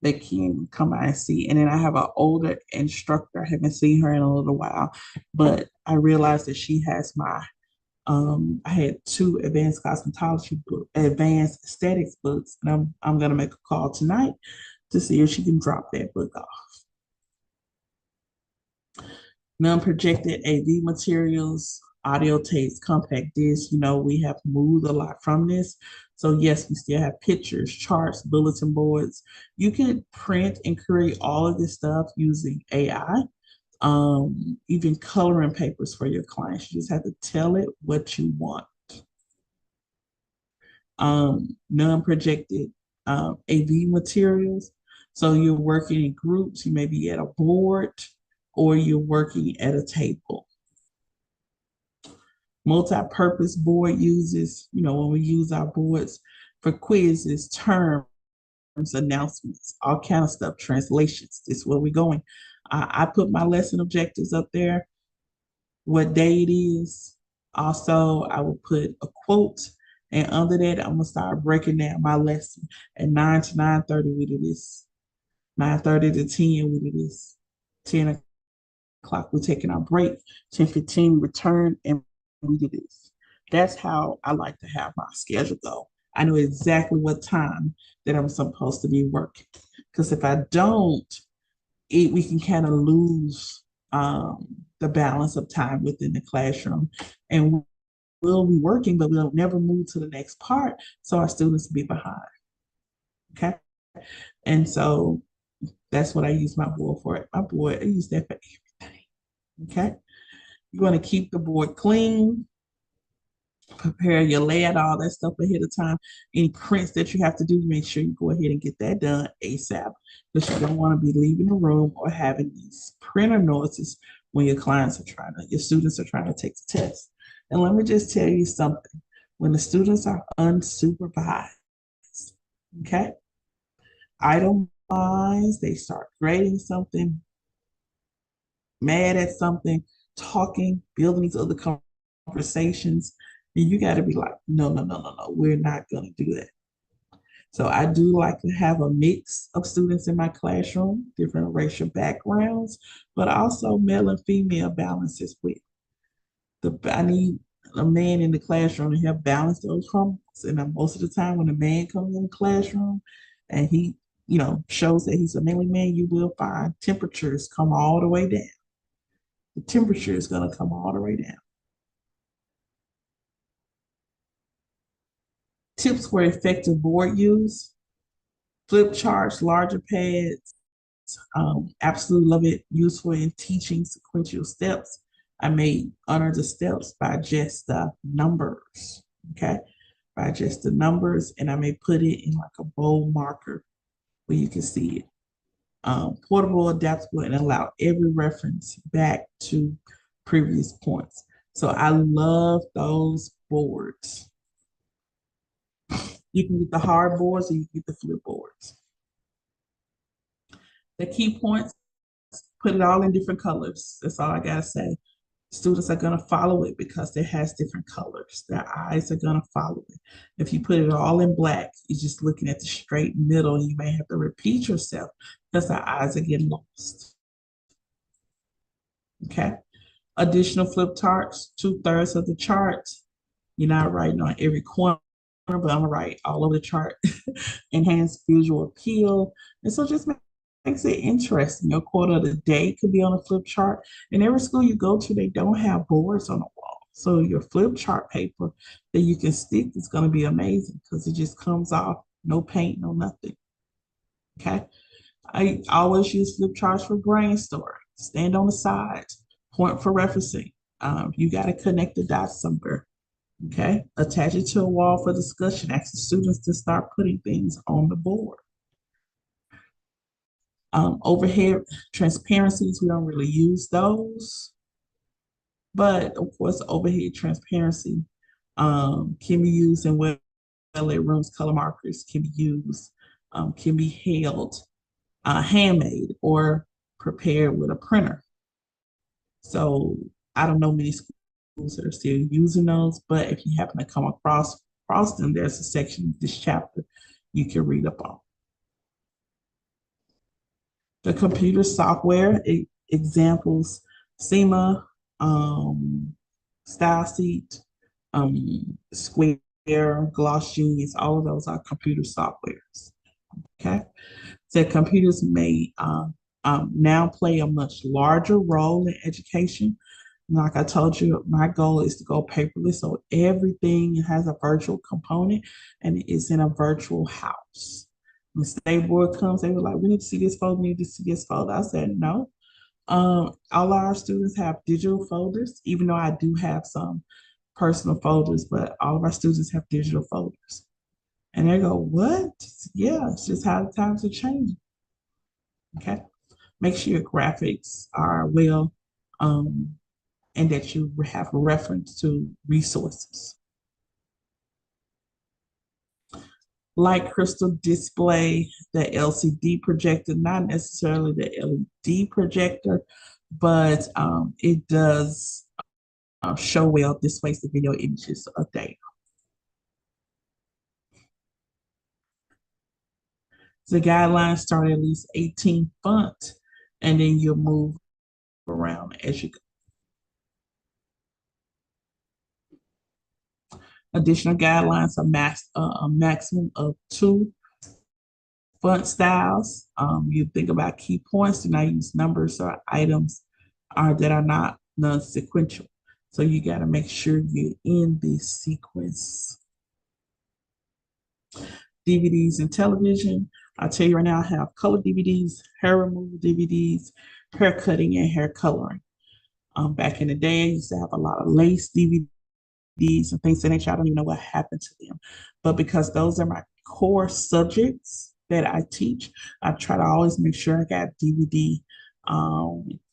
they can come out and see. And then I have an older instructor. I haven't seen her in a little while, but I realized that she has my I had two advanced cosmetology book, advanced aesthetics books, and I'm gonna make a call tonight to see if she can drop that book off. Non-projected AV materials, audio tapes, compact discs. We have moved a lot from this. So yes, we still have pictures, charts, bulletin boards. You can print and create all of this stuff using AI. Even coloring papers for your clients. You just have to tell it what you want. Non-projected AV materials. So you're working in groups, you may be at a board or you're working at a table. Multi-purpose board uses, when we use our boards for quizzes, terms, announcements, all kind of stuff, translations. This is where we're going. I put my lesson objectives up there, what day it is. Also, I will put a quote, and under that, I'm gonna start breaking down my lesson. At 9 to 9:30, we do this. 9:30 to 10, we do this. 10 o'clock, we're taking our break. 10:15, we return and we do this. That's how I like to have my schedule go. I know exactly what time that I'm supposed to be working. Because if I don't, we can kind of lose the balance of time within the classroom. And we'll be working, but we'll never move to the next part. So our students will be behind. Okay. And so that's what I use my board for. My board, I use that for everything. Okay. You want to keep the board clean, prepare your layout, all that stuff ahead of time. Any prints that you have to do, make sure you go ahead and get that done ASAP because you don't want to be leaving the room or having these printer noises when your students are trying to take the test. And let me just tell you something. When the students are unsupervised, okay, itemized, they start grading something, mad at something, talking, building these other conversations, and you got to be like, no, no, no, no, no, we're not going to do that. So I do like to have a mix of students in my classroom, different racial backgrounds, but also male and female balance as well. I need a man in the classroom to help balance those hormones. And most of the time, when a man comes in the classroom and he, shows that he's a manly man, you will find temperatures come all the way down. The temperature is going to come all the way down. Tips for effective board use: flip charts, larger pads. Absolutely love it. Useful in teaching sequential steps. I may honor the steps by just the numbers. Okay, by just the numbers, and I may put it in like a bold marker where you can see it. Portable, adaptable, and allow every reference back to previous points. So I love those boards. You can get the hard boards or you can get the flip boards. The key points, put it all in different colors. That's all I gotta say. Students are going to follow it because it has different colors. Their eyes are going to follow it. If you put it all in black, you're just looking at the straight middle, and you may have to repeat yourself because their eyes are getting lost. Okay. Additional flip charts, 2/3 of the chart. You're not writing on every corner, but I'm gonna write all over the chart. Enhance visual appeal. And so just makes it interesting. Your quarter of the day could be on a flip chart. And every school you go to, they don't have boards on the wall. So your flip chart paper that you can stick is going to be amazing because it just comes off, no paint, no nothing. Okay. I always use flip charts for brainstorming. Stand on the sides, point for referencing. You got to connect the dots somewhere. Okay. Attach it to a wall for discussion. Ask the students to start putting things on the board. Overhead transparencies, we don't really use those. But of course, overhead transparency can be used in well lit rooms. Color markers can be used, can be held, handmade, or prepared with a printer. So I don't know many schools that are still using those, but if you happen to come across them, there's a section of this chapter you can read up on. The computer software examples, SEMA, StyleSeat, Square, Gloss Genius, all of those are computer softwares. Okay. So computers may now play a much larger role in education. Like I told you, my goal is to go paperless. So everything has a virtual component and it's in a virtual house. When state board comes, they were like, we need to see this folder, we need to see this folder. I said, no. All our students have digital folders, even though I do have some personal folders, but all of our students have digital folders. And they go, what? Yeah, it's just how the times are changing. Okay. Make sure your graphics are well, and that you have a reference to resources. Light crystal display, the LCD projector, not necessarily the LED projector, but it does show well, displays the video images of data. The guidelines start at least 18 fonts, and then you'll move around as you go. Additional guidelines are a maximum of 2 font styles. You think about key points, do not use numbers or items that are not non-sequential. So you got to make sure you're in the sequence. DVDs and television. I'll tell you right now, I have color DVDs, hair removal DVDs, hair cutting, and hair coloring. Back in the day, I used to have a lot of lace DVDs and things of that nature. I don't even know what happened to them. But because those are my core subjects that I teach, I try to always make sure I got DVD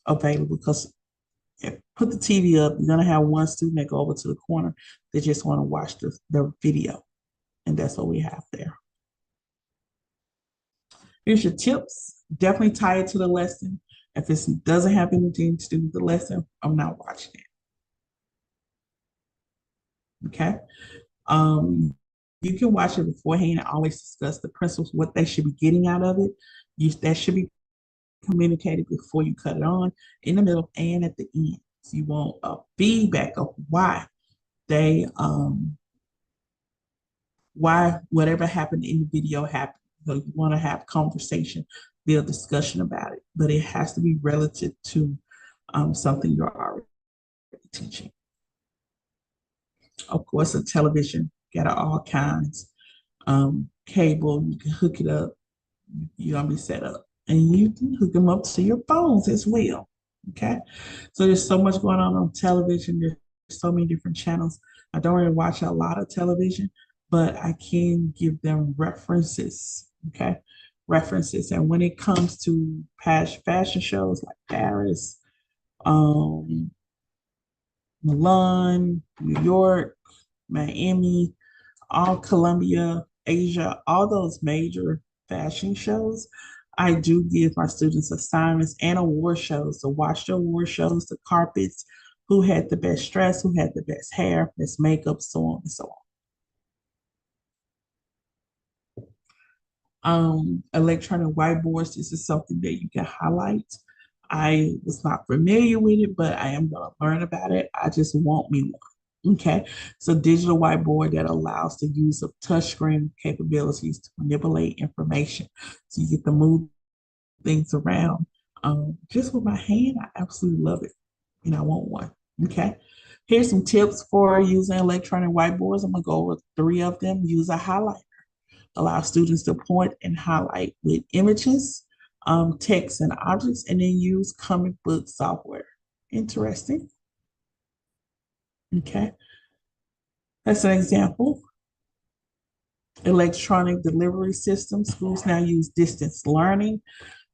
available because put the TV up, you're gonna have one student that go over to the corner. They just want to watch the video. And that's what we have there. Here's your tips. Definitely tie it to the lesson. If it doesn't have anything to do with the lesson, I'm not watching it. Okay. You can watch it beforehand and always discuss the principles, what they should be getting out of it. That should be communicated before you cut it on, in the middle, and at the end. So you want a feedback of why they why whatever happened in the video happened. So you want to have conversation, build discussion about it, but it has to be relative to something you're already teaching. Of course, a television, got all kinds. Cable, you can hook it up. You're gonna be set up, and you can hook them up to your phones as well. Okay, so there's so much going on television. There's so many different channels. I don't really watch a lot of television, but I can give them references. Okay, references, and when it comes to past fashion shows like Paris, Milan, New York, Miami, all Colombia, Asia, all those major fashion shows, I do give my students assignments and award shows to watch the award shows, the carpets, who had the best dress, who had the best hair, best makeup, so on and so on. Electronic whiteboards, this is something that you can highlight. I was not familiar with it, but I am going to learn about it. I just want me one. Okay, so digital whiteboard that allows the use of touchscreen capabilities to manipulate information. So you get to move things around. Just with my hand, I absolutely love it. And I want one. Okay. Here's some tips for using electronic whiteboards. I'm going to go over three of them. Use a highlighter. Allow students to point and highlight with images, text, and objects, and then use comic book software. Interesting. Okay. That's an example. Electronic delivery systems. Schools now use distance learning.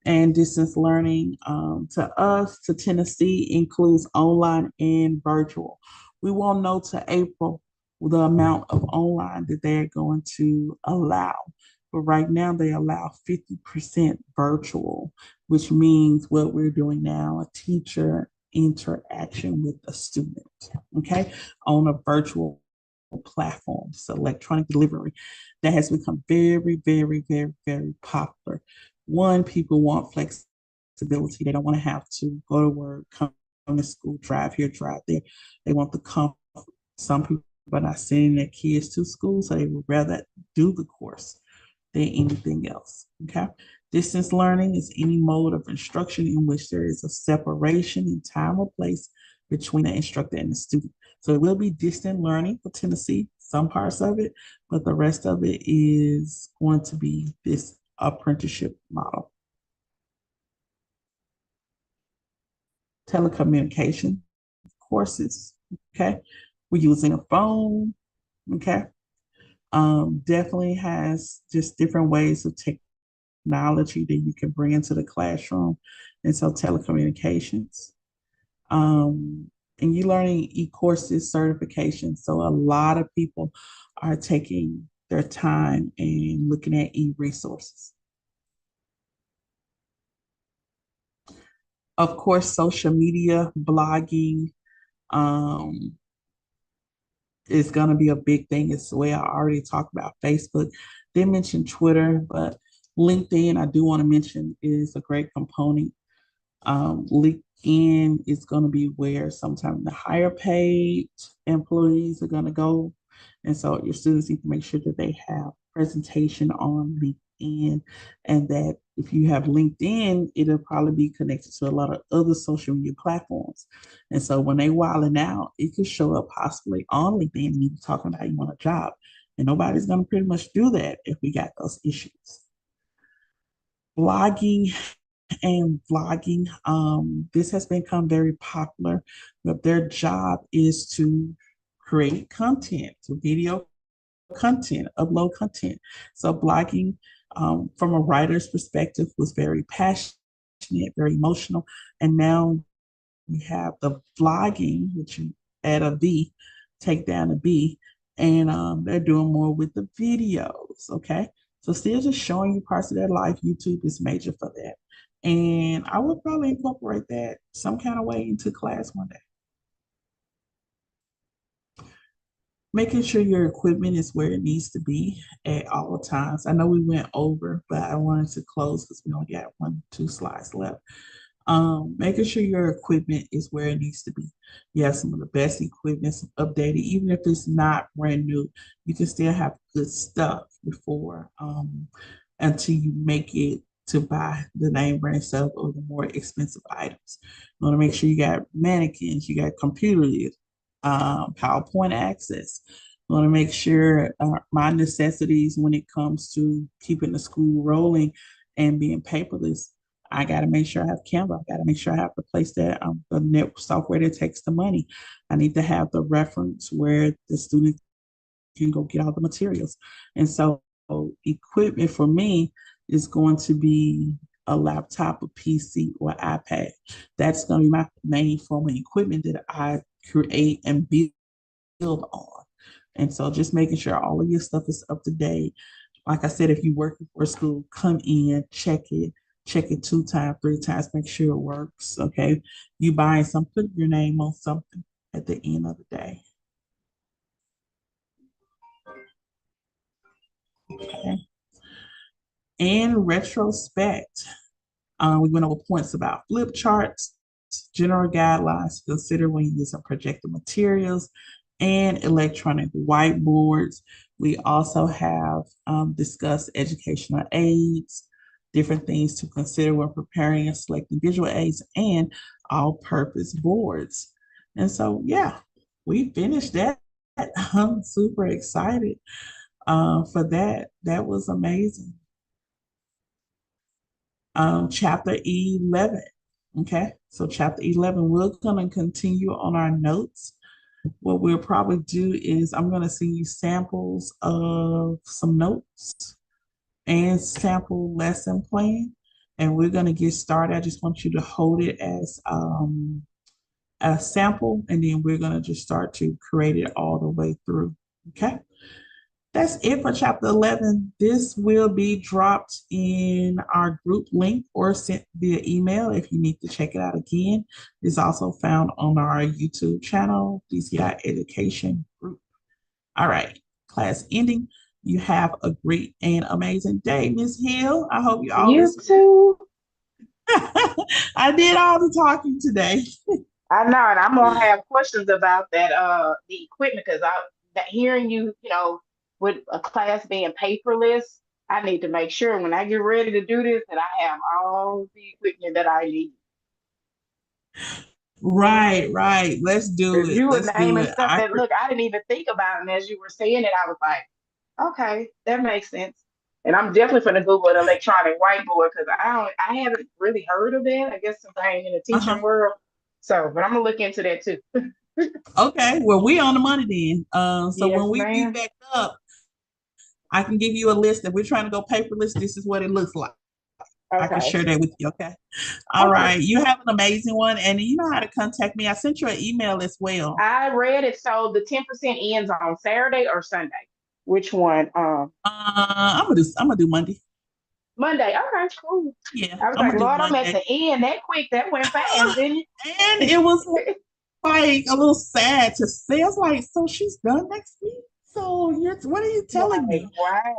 And distance learning to us, to Tennessee, includes online and virtual. We won't know to April the amount of online that they're going to allow. But right now, they allow 50% virtual, which means what we're doing now, a teacher interaction with a student, okay, on a virtual platform. So electronic delivery that has become very, very, very, very popular. One, people want flexibility. They don't want to have to go to work, come to school, drive here, drive there. They want the comfort. Some people are not sending their kids to school, so they would rather do the course than anything else. Okay. Distance learning is any mode of instruction in which there is a separation in time or place between the instructor and the student. So it will be distant learning for Tennessee, some parts of it, but the rest of it is going to be this apprenticeship model. Telecommunication courses. Okay. We're using a phone. Okay. Definitely has just different ways of technology that you can bring into the classroom. And so telecommunications. And you learning e-courses certification. So a lot of people are taking their time and looking at e-resources. Of course, social media, blogging, um, is going to be a big thing as well. I already talked about Facebook. They mentioned Twitter, but LinkedIn, I do want to mention, is a great component. LinkedIn is going to be where sometimes the higher paid employees are going to go. And so your students need to make sure that they have presentation on LinkedIn, and that if you have LinkedIn, it'll probably be connected to a lot of other social media platforms. And so when they wilding out, it could show up possibly on LinkedIn and you talking about you want a job. And nobody's going to pretty much do that if we got those issues. Blogging and vlogging. This has become very popular, but their job is to create content, to video content, upload content. So blogging, from a writer's perspective, was very passionate, very emotional. And now we have the vlogging, which you add a V, take down a B, and they're doing more with the videos. Okay. So still just showing you parts of their life. YouTube is major for that. And I would probably incorporate that some kind of way into class one day. Making sure your equipment is where it needs to be at all times. I know we went over, but I wanted to close because we only got 2 slides left. Making sure your equipment is where it needs to be. You have some of the best equipment, updated, even if it's not brand new, you can still have good stuff before, until you make it to buy the name brand stuff or the more expensive items. You want to make sure you got mannequins, you got computers, PowerPoint access. You want to make sure my necessities when it comes to keeping the school rolling and being paperless. I got to make sure I have Canva. I got to make sure I have the place that the net software that takes the money. I need to have the reference where the student can go get all the materials. And so equipment for me is going to be a laptop, a PC, or iPad. That's going to be my main form of equipment that I create and build on. And so just making sure all of your stuff is up to date. Like I said, if you're working for a school, come in, check it, check it 2 times, 3 times, make sure it works. Okay. You buying something, put your name on something at the end of the day. Okay. In retrospect, we went over points about flip charts, general guidelines to consider when using projected materials, and electronic whiteboards. We also have discussed educational aids, different things to consider when preparing and selecting visual aids, and all-purpose boards. And so, yeah, we finished that. I'm super excited for that. That was amazing. Chapter 11. Okay, so chapter 11, we're going to continue on our notes. What we'll probably do is I'm going to send you samples of some notes and sample lesson plan, and we're going to get started. I just want you to hold it as a sample, and then we're going to just start to create it all the way through. Okay. That's it for chapter 11. This will be dropped in our group link or sent via email if you need to check it out again. It's also found on our YouTube channel, DCI Education Group. All right, class ending. You have a great and amazing day, Miss Hill. I hope you all You listen. too. I did all the talking today. I know, and I'm gonna have questions about that the equipment because hearing you, with a class being paperless, I need to make sure when I get ready to do this that I have all the equipment that I need. Right, right. Let's do Because it. you were Let's do naming it. stuff that look I didn't even think about, and as you were saying it, I was like, okay, that makes sense. And I'm definitely going to Google an electronic whiteboard because I haven't really heard of that. I guess since I ain't in the teaching Uh-huh. world. So, but I'm gonna look into that too. Okay, well, we on the money then. So Yes, when we meet ma'am. back up, I can give you a list. If we're trying to go paperless, this is what it looks like. I can Okay. share that with you. Okay. All Okay. right. You have an amazing one. And you know how to contact me. I sent you an email as well. I read it. So the 10% ends on Saturday or Sunday. Which one? I'm gonna do Monday. Monday. Okay, cool. Yeah, I was I'm like, gonna do Lord, I'm at Monday. the end that quick. That went fast, didn't And it was it? like a little sad to say. I was like, so she's done next week. So what are you telling Like, me? wow.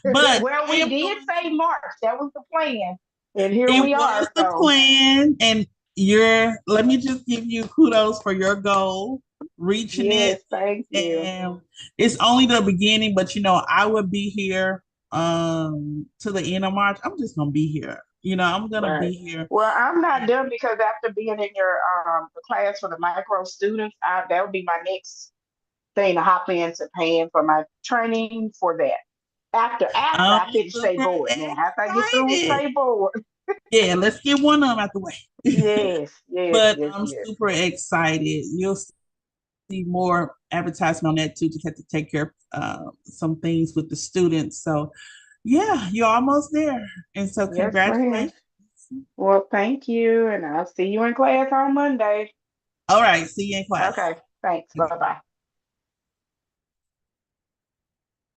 But Well, I we am did going say March. That was the plan. And here It we was are. the So plan, and let me just give you kudos for your goal, reaching it. yes, thank you. And it's only the beginning, but I would be here to the end of March. I'm just gonna be here. I'm gonna Right. be here. Well, I'm not done because after being in your the class for the micro students, that would be my next thing to hop into paying for my training for that. After I'm I finish Say super Board. Now, after I get through with excited. Say Board. Yeah, let's get one of them out the way. Yes, yes, But yes, I'm yes. super excited. You'll see more advertisement on that too. Just have to take care of some things with the students. So, yeah, you're almost there. And so, Yes, ma'am. congratulations. Well, thank you, and I'll see you in class on Monday. All right, see you in class. Okay, thanks. Bye bye.